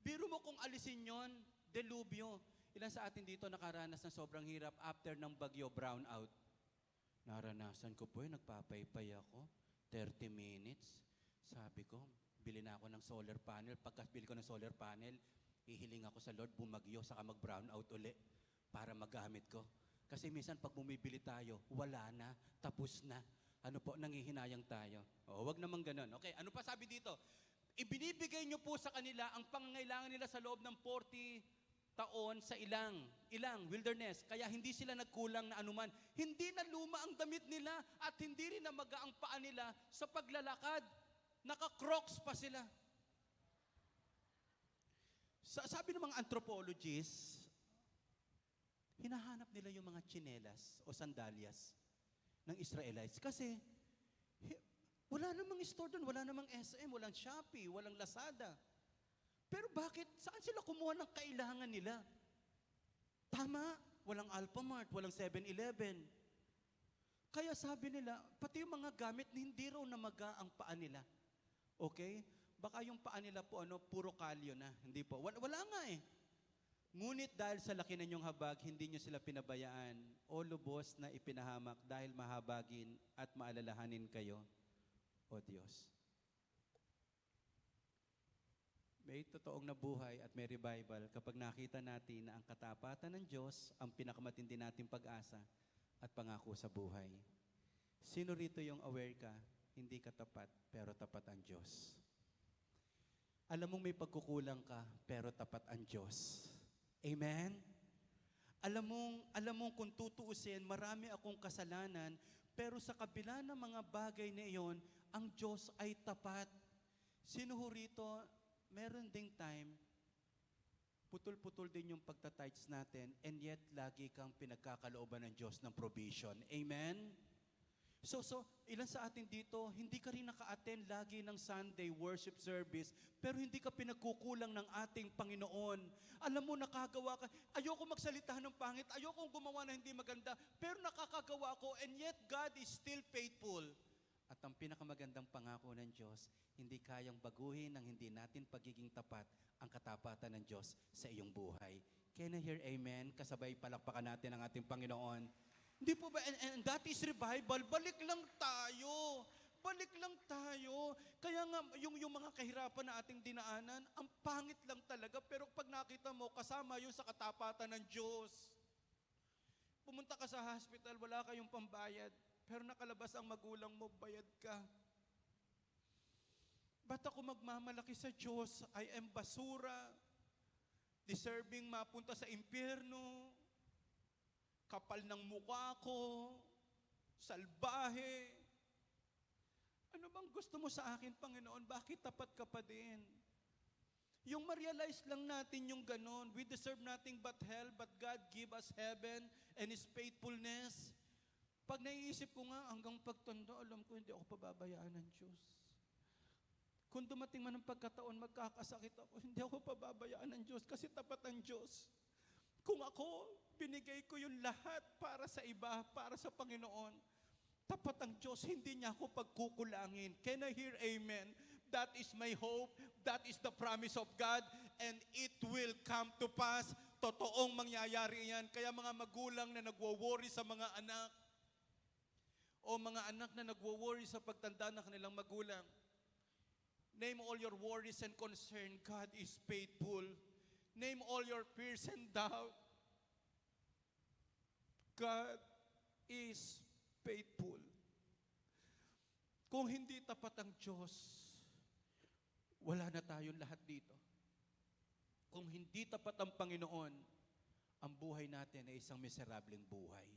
Biro mo kung alisin yon, delubyo. Ilan sa atin dito nakaranas ng sobrang hirap after ng bagyo, brownout? Naranasan ko po nagpapaypay ako, 30 minutes. Sabi ko, bili na ako ng solar panel. Pagkabili ko ng solar panel, hihiling ako sa Lord, bumagyo, saka mag-brownout uli para magamit ko. Kasi minsan pag bumibili tayo, wala na, tapos na. Nangihinayang tayo. Wag naman ganun. Okay, ano pa sabi dito? Ibinibigay nyo po sa kanila ang pangangailangan nila sa loob ng 40 taon sa ilang wilderness. Kaya hindi sila nagkulang na anuman. Hindi na luma ang damit nila at hindi rin na ang paa nila sa paglalakad. Naka-crocs pa sila. Sabi ng mga anthropologists, hinahanap nila yung mga tsinelas o sandalyas ng Israelites kasi wala namang store doon, wala namang SM, walang Shopee, walang Lazada. Pero bakit? Saan sila kumuha ng kailangan nila? Tama. walang Alphamart, walang 7-Eleven. Kaya sabi nila, pati yung mga gamit, hindi raw namaga ang paa nila. Okay? Baka yung paa nila po, puro kalyo na. Hindi po. Wala nga eh. Ngunit dahil sa laki na inyong habag, hindi nyo sila pinabayaan o lubos na ipinahamak dahil mahabagin at maalalahanin kayo, O Diyos. May totoong nabuhay at may revival kapag nakita natin na ang katapatan ng Diyos ang pinakamatindi nating pag-asa at pangako sa buhay. Sino rito yung aware ka, hindi ka tapat, pero tapat ang Diyos? Alam mong may pagkukulang ka, pero tapat ang Diyos. Amen? Alam mong kung tutuusin, marami akong kasalanan, pero sa kabila ng mga bagay na iyon, ang Diyos ay tapat. Sino ho rito, meron ding time, putol-putol din yung pagtatights natin, and yet lagi kang pinagkakalooban ng Diyos ng provision. Amen? So, ilan sa atin dito, hindi ka rin naka-attend lagi ng Sunday worship service, pero hindi ka pinagkukulang ng ating Panginoon. Alam mo, nakagawa ka. Ayoko magsalita ng pangit, ayoko gumawa na hindi maganda, pero nakakagawa ko, and yet God is still faithful. At ang pinakamagandang pangako ng Diyos, hindi kayang baguhin ng hindi natin pagiging tapat ang katapatan ng Diyos sa iyong buhay. Can I hear amen? Kasabay palakpakan natin ang ating Panginoon. Hindi po ba, and that is revival, balik lang tayo. Balik lang tayo. Kaya nga, yung mga kahirapan na ating dinaanan, ang pangit lang talaga, pero pag nakita mo, kasama yun sa katapatan ng Diyos. Pumunta ka sa hospital, wala kayong pambayad, pero nakalabas ang magulang mo, bayad ka. Ba't ako magmamalaki sa Diyos? I am basura, deserving mapunta sa impyerno, kapal ng mukha ko, salbahe. Ano bang gusto mo sa akin, Panginoon? Bakit tapat ka pa din? Yung ma-realize lang natin yung ganon, we deserve nothing but hell, but God give us heaven and His faithfulness. Pag naiisip ko nga, hanggang pagtanda, alam ko hindi ako pababayaan ng Diyos. Kung dumating man ang pagkataon, magkakasakit ako, hindi ako pababayaan ng Diyos kasi tapat ang Diyos. Kung ako, binigay ko yung lahat para sa iba, para sa Panginoon, tapat ang Diyos, hindi niya ako pagkukulangin. Can I hear amen? That is my hope, that is the promise of God, and it will come to pass. Totoong mangyayari yan. Kaya mga magulang na nagwo-worry sa mga anak, o mga anak na nagwo-worry sa pagtanda ng kanilang magulang, name all your worries and concern. God is faithful. Name all your fears and doubt. God is faithful. Kung hindi tapat ang Diyos, wala na tayong lahat dito. Kung hindi tapat ang Panginoon, ang buhay natin ay isang miserableng buhay.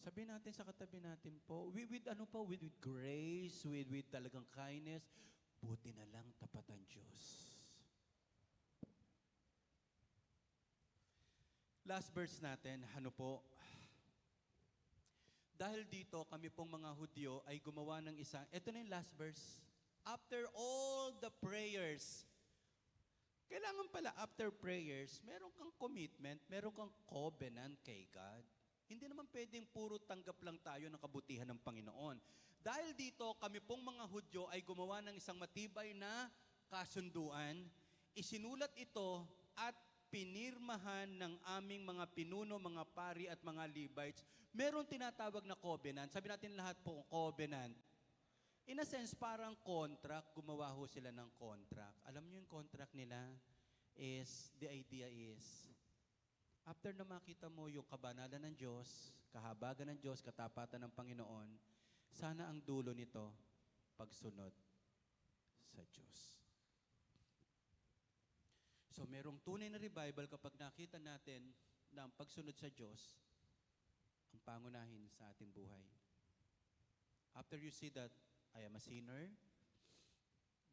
Sabihin natin sa katabi natin po, with grace, with talagang kindness, buti na lang tapat ang Diyos. Last verse natin, ano po? Dahil dito, kami pong mga Hudyo ay gumawa ng isang, ito na yung last verse. After all the prayers, kailangan pala after prayers, meron kang commitment, meron kang covenant kay God. Hindi naman pwedeng puro tanggap lang tayo ng kabutihan ng Panginoon. Dahil dito, kami pong mga Hudyo ay gumawa ng isang matibay na kasunduan. Isinulat ito at pinirmahan ng aming mga pinuno, mga pari at mga Levites. Meron tinatawag na covenant. Sabi natin lahat po, covenant. In a sense, parang contract. Gumawa ho sila ng contract. Alam niyo yung contract nila the idea is, after na makita mo yung kabanalan ng Diyos, kahabagan ng Diyos, katapatan ng Panginoon, sana ang dulo nito, pagsunod sa Diyos. So merong tunay na revival kapag nakita natin na ang pagsunod sa Diyos, ang pangunahin sa ating buhay. After you see that, I am a sinner,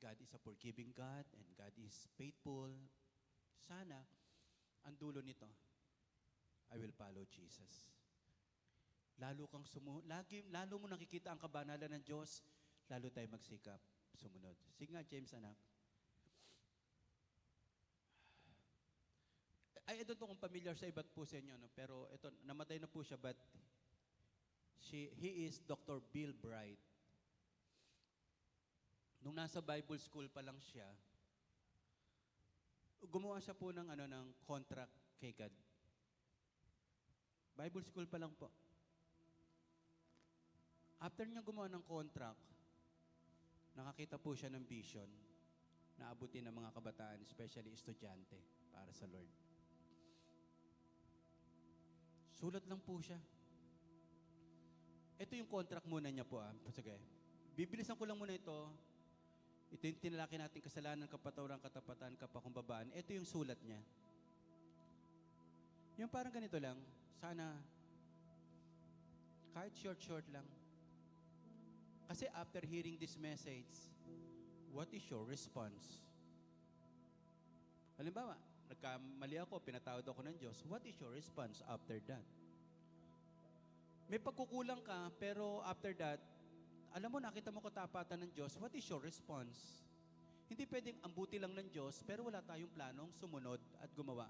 God is a forgiving God, and God is faithful, sana, ang dulo nito, I will follow Jesus. Lalo mo nakikita ang kabanalan ng Diyos, lalo tayo magsikap, sumunod. Sige nga, James, anak. I don't know kung familiar sa iba't po sa inyo, no? Pero ito, namatay na po siya, but he is Dr. Bill Bright. Nung nasa Bible school pa lang siya, gumawa siya po ng contract kay God. Bible school pa lang po. After niya gumawa ng contract, nakakita po siya ng vision na abutin ng mga kabataan, especially estudyante, para sa Lord. Sulat lang po siya. Ito yung contract muna niya po. Sige. Bibilisan ko lang muna ito. Ito yung tinalaki natin kasalanan, kapatawaran, katapatan, kapakumbabaan. Ito yung sulat niya. Yung parang ganito lang. Sana, kahit short lang. Kasi after hearing this message, what is your response? Halimbawa, nagkamali ako, pinatawad ako ng Diyos. What is your response after that? May pagkukulang ka, pero after that, alam mo, nakita mo katapatan ng Diyos, what is your response? Hindi pwedeng ambuti lang ng Diyos, pero wala tayong planong sumunod at gumawa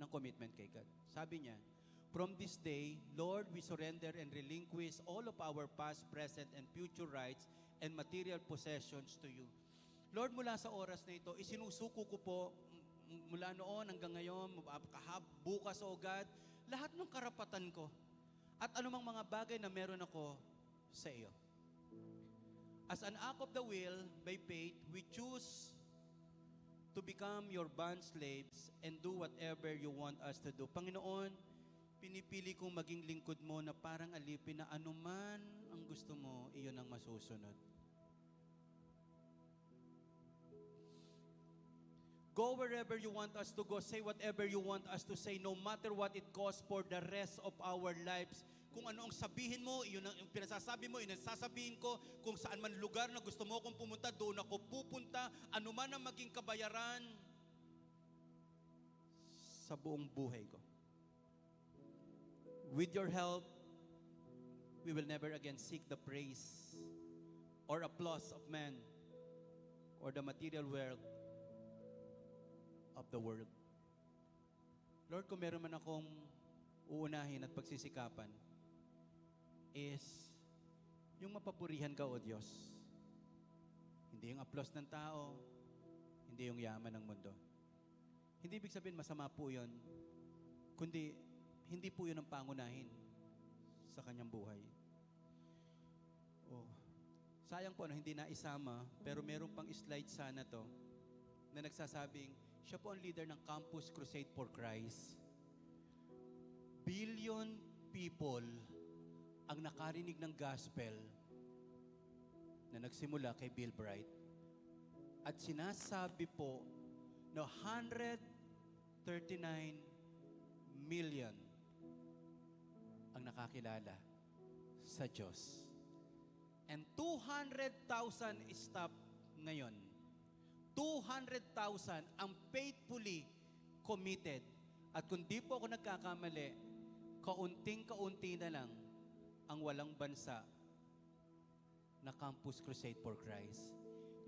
ng commitment kay God. Sabi niya, from this day, Lord, we surrender and relinquish all of our past, present, and future rights and material possessions to you. Lord, mula sa oras na ito, isinusuko ko po mula noon hanggang ngayon, bukas, O God, lahat ng karapatan ko at anumang mga bagay na meron ako sa iyo. As an act of the will, by faith, we choose to become your bond slaves and do whatever you want us to do. Panginoon, pinipili kong maging lingkod mo na parang alipin na anuman ang gusto mo, iyon ang masusunod. Go wherever you want us to go. Say whatever you want us to say, no matter what it costs for the rest of our lives. Kung ano ang sabihin mo, yun ang pinasasabi mo, yun ang sasabihin ko. Kung saan man lugar na gusto mo akong pumunta, doon ako pupunta. Ano man ang maging kabayaran sa buong buhay ko. With your help, we will never again seek the praise or applause of man or the material wealth of the world. Lord, kung meron man akong uunahin at pagsisikapan, is yung mapapurihan ka, O Diyos. Hindi yung applause ng tao, hindi yung yaman ng mundo. Hindi ibig sabihin masama po yun, kundi hindi po yun ang pangunahin sa kanyang buhay. Oh, sayang po hindi na isama, pero meron pang slide sana to na nagsasabing, siya po ang leader ng Campus Crusade for Christ. Billion people ang nakarinig ng gospel na nagsimula kay Bill Bright. At sinasabi po na 139 million ang nakakilala sa Diyos. And 200,000 staff ngayon. 200,000 ang faithfully committed. At kung di po ako nagkakamali, kaunting-kaunti na lang ang walang bansa na Campus Crusade for Christ.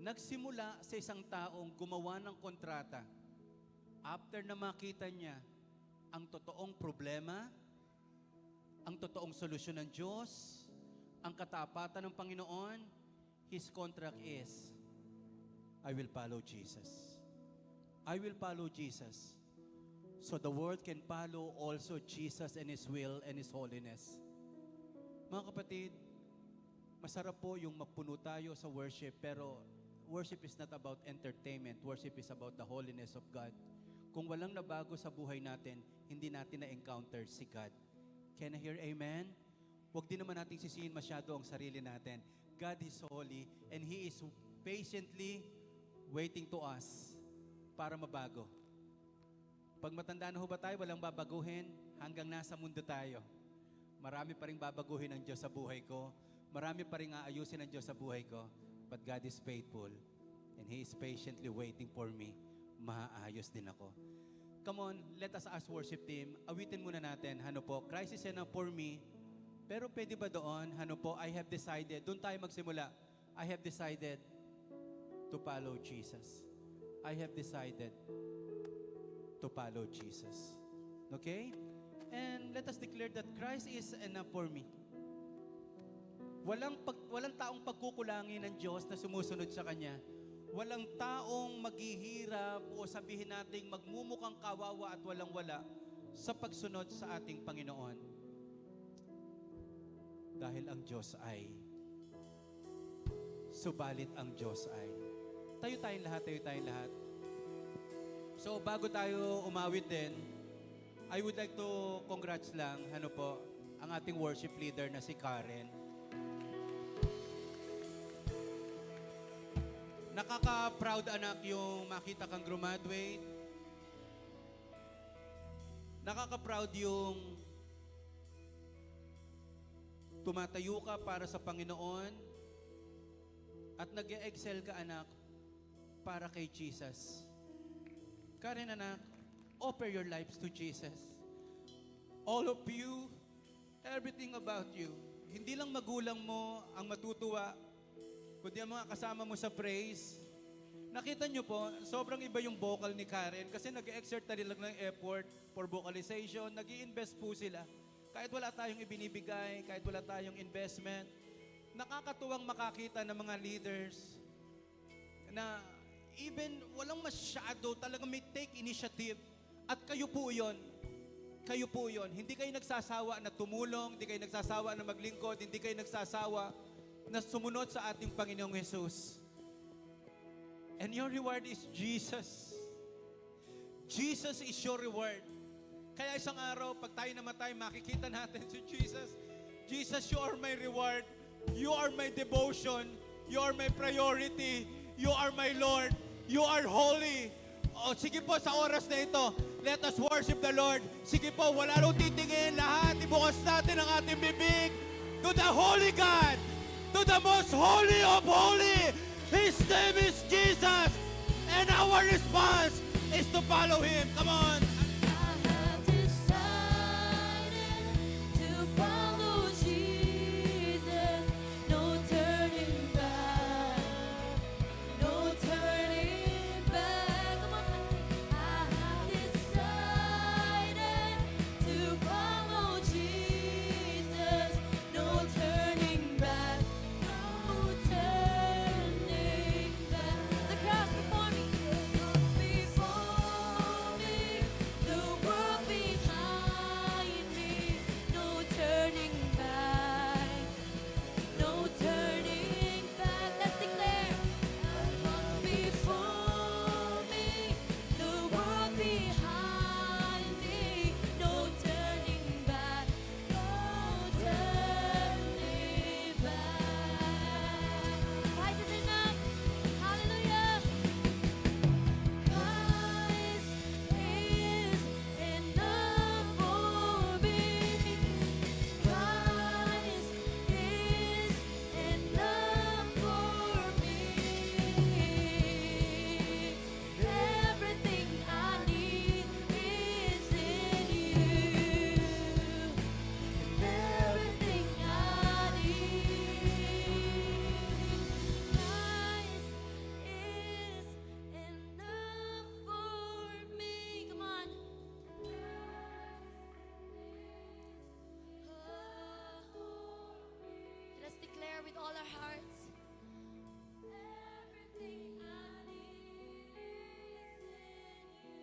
Nagsimula sa isang taong gumawa ng kontrata. After na makita niya ang totoong problema, ang totoong solusyon ng Diyos, ang katapatan ng Panginoon, his contract is, I will follow Jesus. I will follow Jesus. So the world can follow also Jesus and His will and His holiness. Mga kapatid, masarap po yung mapuno tayo sa worship, pero worship is not about entertainment. Worship is about the holiness of God. Kung walang nabago sa buhay natin, hindi natin na-encounter si God. Can I hear amen? Huwag din naman natin sisihin masyado ang sarili natin. God is holy and He is patiently waiting to us para mabago. Pag matanda na ho ba tayo, walang babaguhin hanggang nasa mundo tayo. Marami pa rin babaguhin ng Diyos sa buhay ko. Marami pa rin aayusin ng Diyos sa buhay ko. But God is faithful and He is patiently waiting for me. Maaayos din ako. Come on, let us ask worship team. Awitin muna natin, ano po, Christ is enough for me. Pero pwede ba doon, ano po, I have decided, doon tayo magsimula. I have decided to follow Jesus. I have decided to follow Jesus. Okay? And let us declare that Christ is enough for me. Walang taong pagkukulangin ng Diyos na sumusunod sa Kanya. Walang taong maghihirap o sabihin nating magmumukhang kawawa at walang-wala sa pagsunod sa ating Panginoon. Dahil ang Diyos ay, subalit ang Diyos ay. Tayo tayong lahat. So bago tayo umawit din, I would like to congrats lang, ang ating worship leader na si Karen. Nakaka-proud anak yung makita kang graduate. Nakaka-proud yung tumatayo ka para sa Panginoon at nag-excel ka anak para kay Jesus. Karen anak, offer your lives to Jesus. All of you, everything about you. Hindi lang magulang mo ang matutuwa, kundi ang mga kasama mo sa praise. Nakita nyo po, sobrang iba yung vocal ni Karen kasi nag-exert na rin lang ng effort for vocalization. Nag-i-invest po sila. Kahit wala tayong ibinibigay, kahit wala tayong investment, nakakatuwang makakita ng mga leaders na even walang masyado, talagang may take initiative. At kayo po yon. Kayo po yon. Hindi kayo nagsasawa na tumulong, hindi kayo nagsasawa na maglingkod, hindi kayo nagsasawa na sumunod sa ating Panginoong Jesus. And your reward is Jesus. Jesus is your reward. Kaya isang araw, pag tayo namatay, makikita natin si Jesus. Jesus, you are my reward. You are my devotion. You are my priority. You are my Lord. You are holy. O sige po, sa oras na ito, let us worship the Lord. Sige po, wala nang titingin. Lahat, ibukas natin ang ating bibig to the Holy God. To the most holy of holy. His name is Jesus. And our response is to follow Him. Come on. I have decided to follow Jesus. No turning back. No turning back. Come on. I have decided to follow Jesus. No turning back. No turning back. The cross before me. Before me. The world behind me. No turning back. No turning back. Let's declare. Before me, the world behind me. No turning back. No turning back. Christ is enough. Hallelujah. Christ is enough for me. Christ is enough for me. Everything I need is in you. Everything I need. Christ is enough for me. Come on. Let us declare with all our hearts. Everything I need is in you.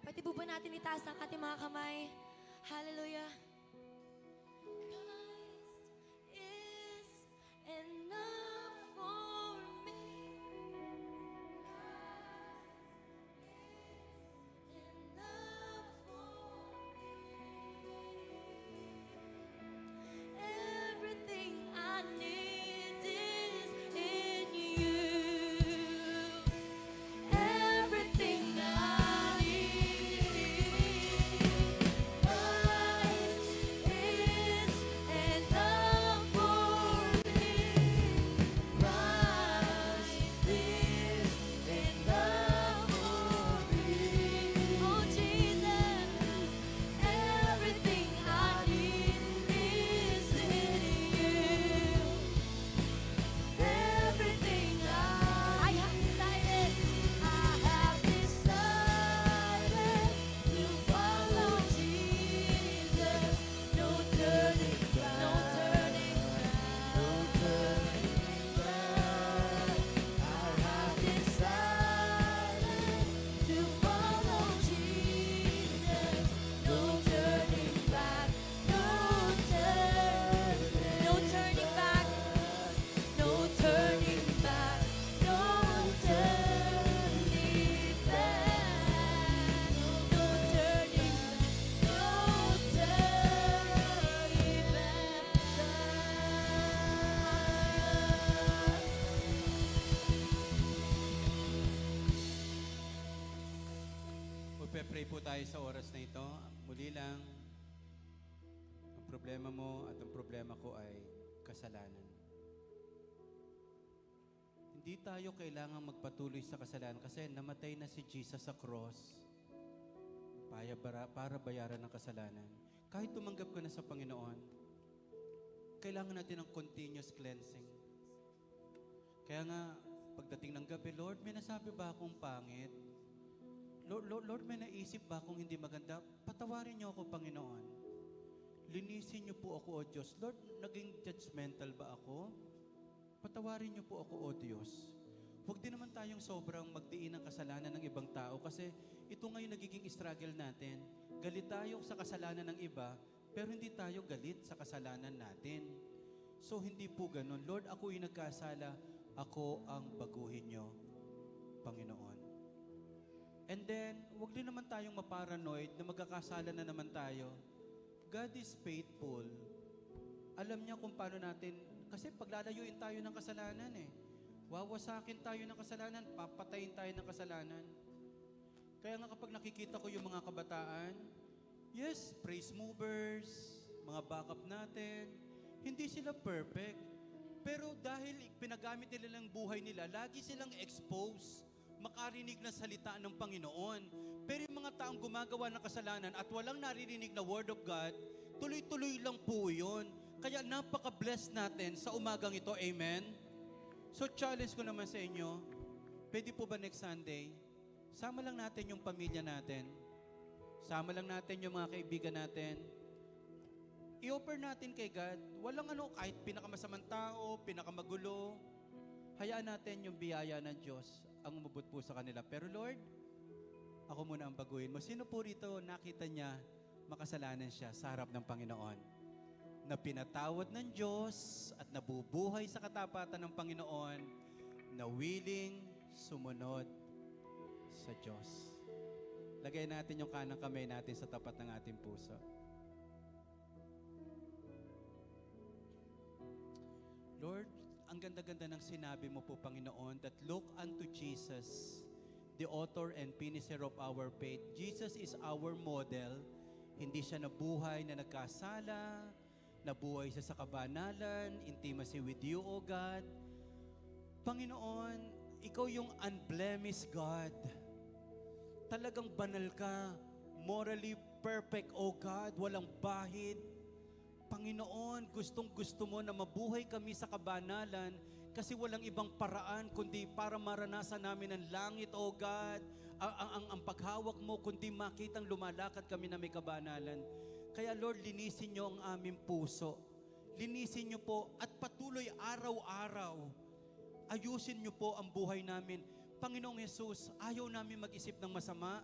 Pati po ba natin itaas ang ating mga kamay? Hallelujah. Christ is enough for me. Enough for me. Everything I need is in you. Everything I need. Christ tayo sa oras na ito. Muli lang, ang problema mo at ang problema ko ay kasalanan. Hindi tayo kailangang magpatuloy sa kasalanan kasi namatay na si Jesus sa cross para bayaran ng kasalanan. Kahit tumanggap ka na sa Panginoon, kailangan natin ng continuous cleansing. Kaya nga, pagdating ng gabi, Lord, may nasabi ba akong pangit? Lord, may naisip ba akong hindi maganda? Patawarin niyo ako, Panginoon. Linisin niyo po ako, O Diyos. Lord, naging judgmental ba ako? Patawarin niyo po ako, O Diyos. Huwag din naman tayong sobrang magdiin ng kasalanan ng ibang tao kasi ito ngayon nagiging struggle natin. Galit tayo sa kasalanan ng iba, pero hindi tayo galit sa kasalanan natin. So, hindi po ganun. Lord, ako yung nagkasala. Ako ang baguhin niyo, Panginoon. And then, huwag din naman tayong maparanoid na magkakasala na naman tayo. God is faithful. Alam niya kung paano natin, kasi paglalayuin tayo ng kasalanan wawasakin tayo ng kasalanan, papatayin tayo ng kasalanan. Kaya nga kapag nakikita ko yung mga kabataan, yes, praise movers, mga backup natin, hindi sila perfect. Pero dahil pinagamit nila ng buhay nila, lagi silang exposed, makarinig na salita ng Panginoon. Pero yung mga taong gumagawa ng kasalanan at walang naririnig na Word of God, tuloy-tuloy lang po yun. Kaya napaka-blessed natin sa umagang ito. Amen? So challenge ko naman sa inyo, pwede po ba next Sunday, sama lang natin yung pamilya natin, sama lang natin yung mga kaibigan natin, i-offer natin kay God, walang kahit pinakamasamang tao, pinakamagulo, hayaan natin yung biyaya ng Diyos ang umubot po sa kanila. Pero Lord, ako muna ang baguhin mo. Sino po rito nakita niya makasalanan siya sa harap ng Panginoon? Na pinatawad ng Diyos at nabubuhay sa katapatan ng Panginoon, na willing sumunod sa Diyos. Lagay natin yung kanang kamay natin sa tapat ng ating puso. Lord, ang ganda-ganda ng sinabi mo po, Panginoon, that look unto Jesus, the author and finisher of our faith. Jesus is our model. Hindi siya nabuhay na nagkasala, nabuhay siya sa kabanalan, intimacy with you, O God. Panginoon, ikaw yung unblemished God. Talagang banal ka, morally perfect, O God, walang bahid. Panginoon, gustong-gusto mo na mabuhay kami sa kabanalan kasi walang ibang paraan kundi para maranasan namin ang langit, O God. Ang paghawak mo kundi makitang lumalakad kami na may kabanalan. Kaya Lord, linisin niyo ang aming puso. Linisin niyo po at patuloy araw-araw. Ayusin niyo po ang buhay namin. Panginoong Jesus, ayaw namin mag-isip ng masama.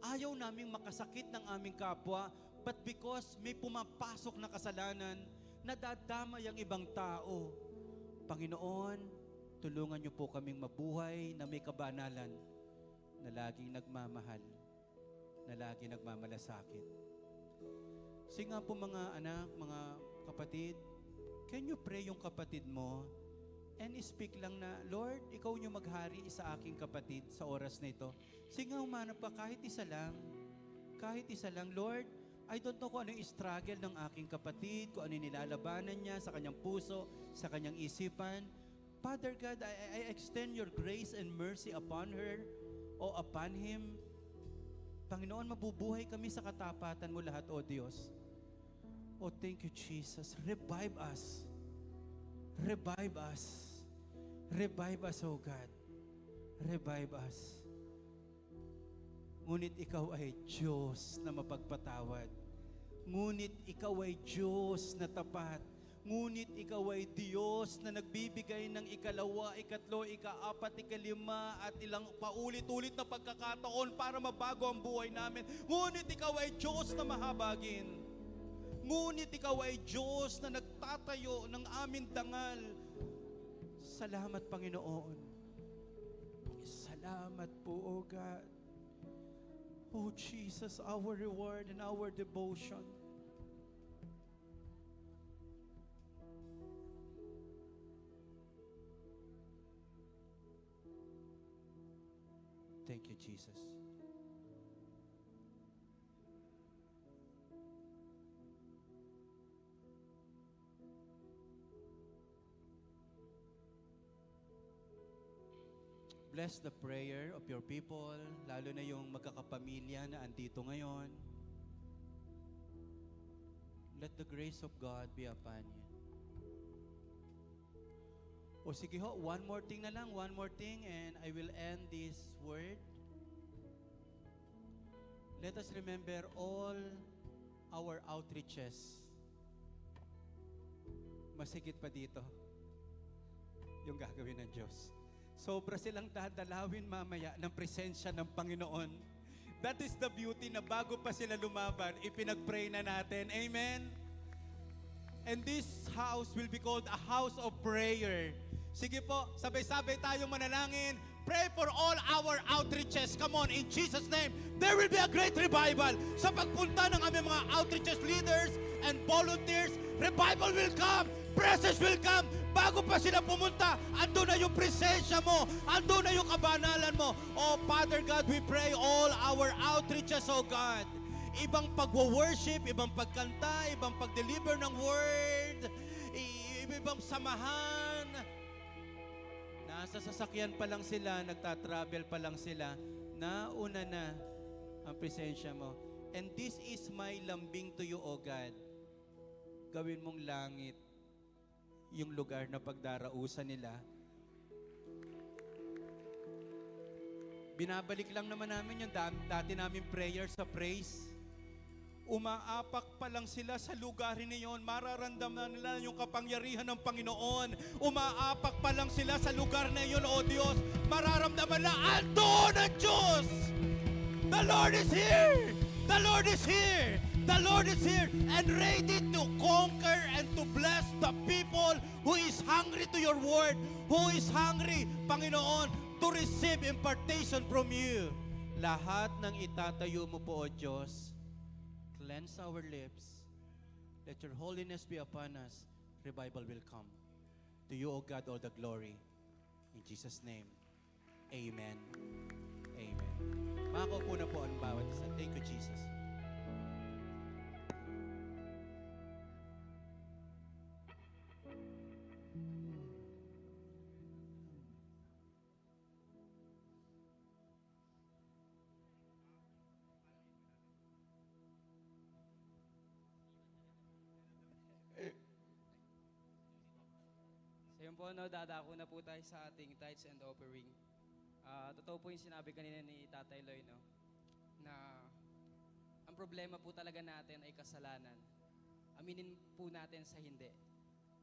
Ayaw namin makasakit ng aming kapwa. But because may pumapasok na kasalanan, nadadamay ang ibang tao. Panginoon, tulungan niyo po kaming mabuhay na may kabanalan, na laging nagmamahal, na laging nagmamalasakit. Sige nga po mga anak, mga kapatid, can you pray yung kapatid mo and speak lang na, Lord, ikaw yung maghari sa aking kapatid sa oras na ito. Sige nga, umanap pa kahit isa lang. Kahit isa lang, Lord, I don't know kung ano yung struggle ng aking kapatid, kung ano yung nilalabanan niya sa kanyang puso, sa kanyang isipan. Father God, I extend your grace and mercy upon her o upon him. Panginoon, mabubuhay kami sa katapatan mo lahat, O Diyos. Oh, thank you, Jesus. Revive us. Revive us. Revive us, O God. Revive us. Ngunit ikaw ay Diyos na mapagpatawad. Ngunit ikaw ay Diyos na tapat. Ngunit ikaw ay Diyos na nagbibigay ng ikalawa, ikatlo, ikaapat, ikalima at ilang paulit-ulit na pagkakataon para mabago ang buhay namin. Ngunit ikaw ay Diyos na mahabagin. Ngunit ikaw ay Diyos na nagtatayo ng aming dangal. Salamat, Panginoon. Salamat po, O God. Oh Jesus, our reward and our devotion. Thank you, Jesus. Bless the prayer of your people, lalo na yung magkakapamilya na andito ngayon. Let the grace of God be upon you. O sige ho, one more thing na lang, one more thing, and I will end this word. Let us remember all our outreaches. Masigit pa dito yung gagawin ng Diyos. Sobra silang dadalawin mamaya ng presensya ng Panginoon. That is the beauty na bago pa sila lumaban, ipinag-pray na natin. Amen? And this house will be called a house of prayer. Sige po, sabay-sabay tayong manalangin. Pray for all our outreaches. Come on, in Jesus' name, there will be a great revival. Sa pagpunta ng aming mga outreaches leaders and volunteers, revival will come. Presence will come. Bago pa sila pumunta, andun na yung presensya mo. Andun na yung kabanalan mo. Oh, Father God, we pray all our outreaches, oh God. Ibang pagwo-worship, ibang pagkanta, ibang pag-deliver ng word, ibang samahan. Nasa sasakyan pa lang sila, nagtatravel pa lang sila, nauna na ang presensya mo. And this is my lambing to you, O God. Gawin mong langit yung lugar na pagdarausan nila. Binabalik lang naman namin yung dati namin prayer sa praise. Umaapak pa lang sila sa lugar na yun, mararamdaman nila yung kapangyarihan ng Panginoon. Umaapak pa lang sila sa lugar na yun, O Diyos, mararamdaman na ando ng Diyos. The Lord is here! The Lord is here! The Lord is here and ready to conquer and to bless the people who is hungry to your word, who is hungry, Panginoon, to receive impartation from you. Lahat ng itatayo mo po, O Diyos, cleanse our lips. Let your holiness be upon us. Revival will come. To you, O God, all the glory. In Jesus' name, amen. Amen. Makakaupo na po ang bawat isa. Thank you, Jesus. So yun po, no, dadako na po tayo sa ating tithes and offering. Totoo po yung sinabi kanina ni Tatay Loy, no, na ang problema po talaga natin ay kasalanan. Aminin po natin sa hindi.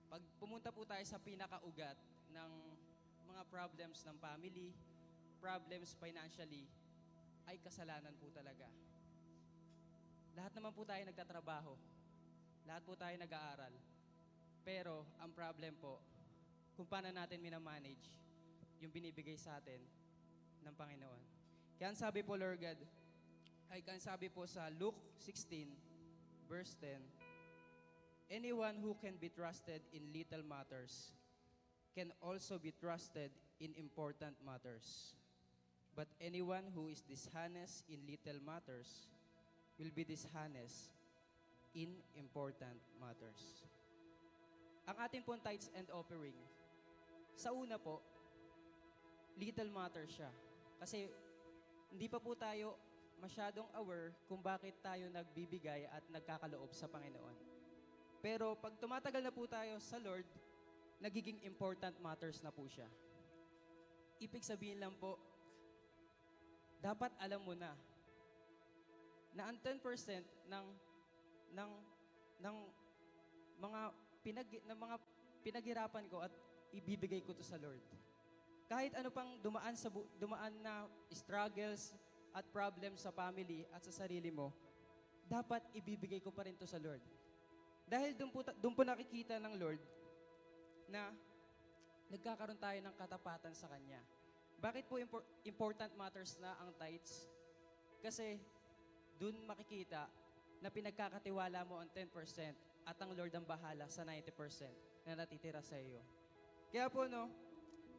Pag pumunta po tayo sa pinakaugat ng mga problems ng family, problems financially, ay kasalanan po talaga. Lahat naman po tayo nagtatrabaho. Lahat po tayo nag-aaral. Pero ang problem po, kung paano natin minamanage yung binibigay sa atin ng Panginoon. Kaya ang sabi po, Lord God, ay kaya ang sabi po sa Luke 16, verse 10, anyone who can be trusted in little matters can also be trusted in important matters. But anyone who is dishonest in little matters will be dishonest in important matters. Ang ating pong tithes and offering, sa una po, little matter siya. Kasi hindi pa po tayo masyadong aware kung bakit tayo nagbibigay at nagkakaloob sa Panginoon. Pero pag tumatagal na po tayo sa Lord, nagiging important matters na po siya. Ibig sabihin lang po, dapat alam mo na ang 10% ng mga pinaghirapan ko at ibibigay ko to sa Lord. Kahit ano pang dumaan na struggles at problems sa family at sa sarili mo, dapat ibibigay ko pa rin to sa Lord. Dahil doon po nakikita ng Lord na nagkakaroon tayo ng katapatan sa Kanya. Bakit po important matters na ang tithes? Kasi doon makikita na pinagkakatiwala mo ang 10% at ang Lord ang bahala sa 90% na natitira sa iyo. Kaya po, no,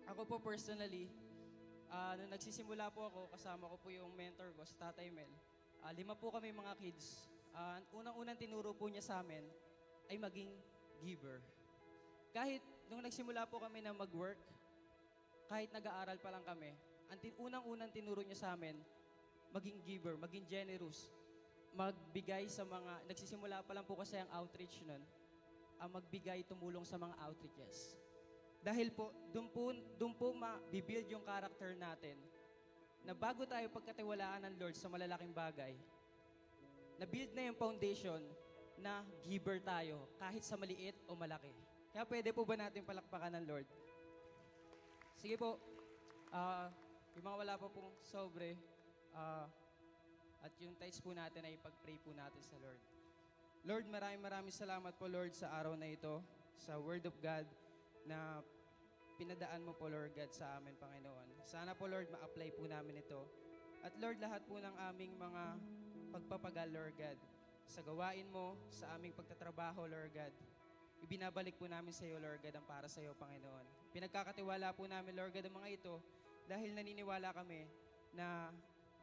ako po personally, nung nagsisimula po ako, kasama ko po yung mentor ko, si Tatay Mel. 5 po kami mga kids. Unang-unang tinuro po niya sa amin ay maging giver. Kahit nung nagsimula po kami na mag-work, kahit nag-aaral pa lang kami, unang-unang tinuro niya sa amin, maging giver, maging generous, magbigay sa mga, nagsisimula pa lang po kasi ang outreach nun, ang magbigay, tumulong sa mga outreaches. Dahil po, doon po ma-build yung character natin, na bago tayo pagkatiwalaan ng Lord sa malalaking bagay, na-build na yung foundation na giver tayo, kahit sa maliit o malaki. Kaya pwede po ba natin palakpakan ng Lord? Sige po, yung mga wala pa pong sobre, at yung tithes po natin ay pag-pray po natin sa Lord. Lord, maraming salamat po, Lord, sa araw na ito, sa Word of God na pinadaan mo po, Lord God, sa amin, Panginoon. Sana po, Lord, ma-apply po namin ito. At Lord, lahat po ng aming mga pagpapagal, Lord God, sa gawain mo, sa aming pagtatrabaho, Lord God, ibinabalik po namin sa iyo, Lord God, ang para sa iyo, Panginoon. Pinagkakatiwala po namin, Lord God, ang mga ito dahil naniniwala kami na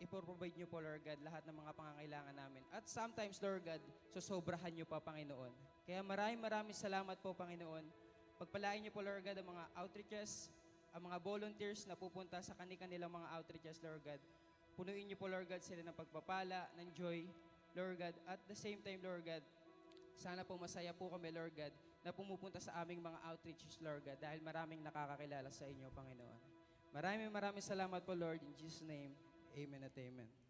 ipoprovide niyo po, Lord God, lahat ng mga pangangailangan namin. At sometimes, Lord God, sosobrahan niyo pa, Panginoon. Kaya maraming salamat po, Panginoon. Pagpalain niyo po, Lord God, ang mga outreaches, ang mga volunteers na pupunta sa kanilang mga outreaches, Lord God. Punuin niyo po, Lord God, sila ng pagpapala, ng joy, Lord God. At the same time, Lord God, sana po masaya po kami, Lord God, na pumupunta sa aming mga outreaches, Lord God, dahil maraming nakakakilala sa inyo, Panginoon. Maraming salamat po, Lord. In Jesus' name, amen at amen.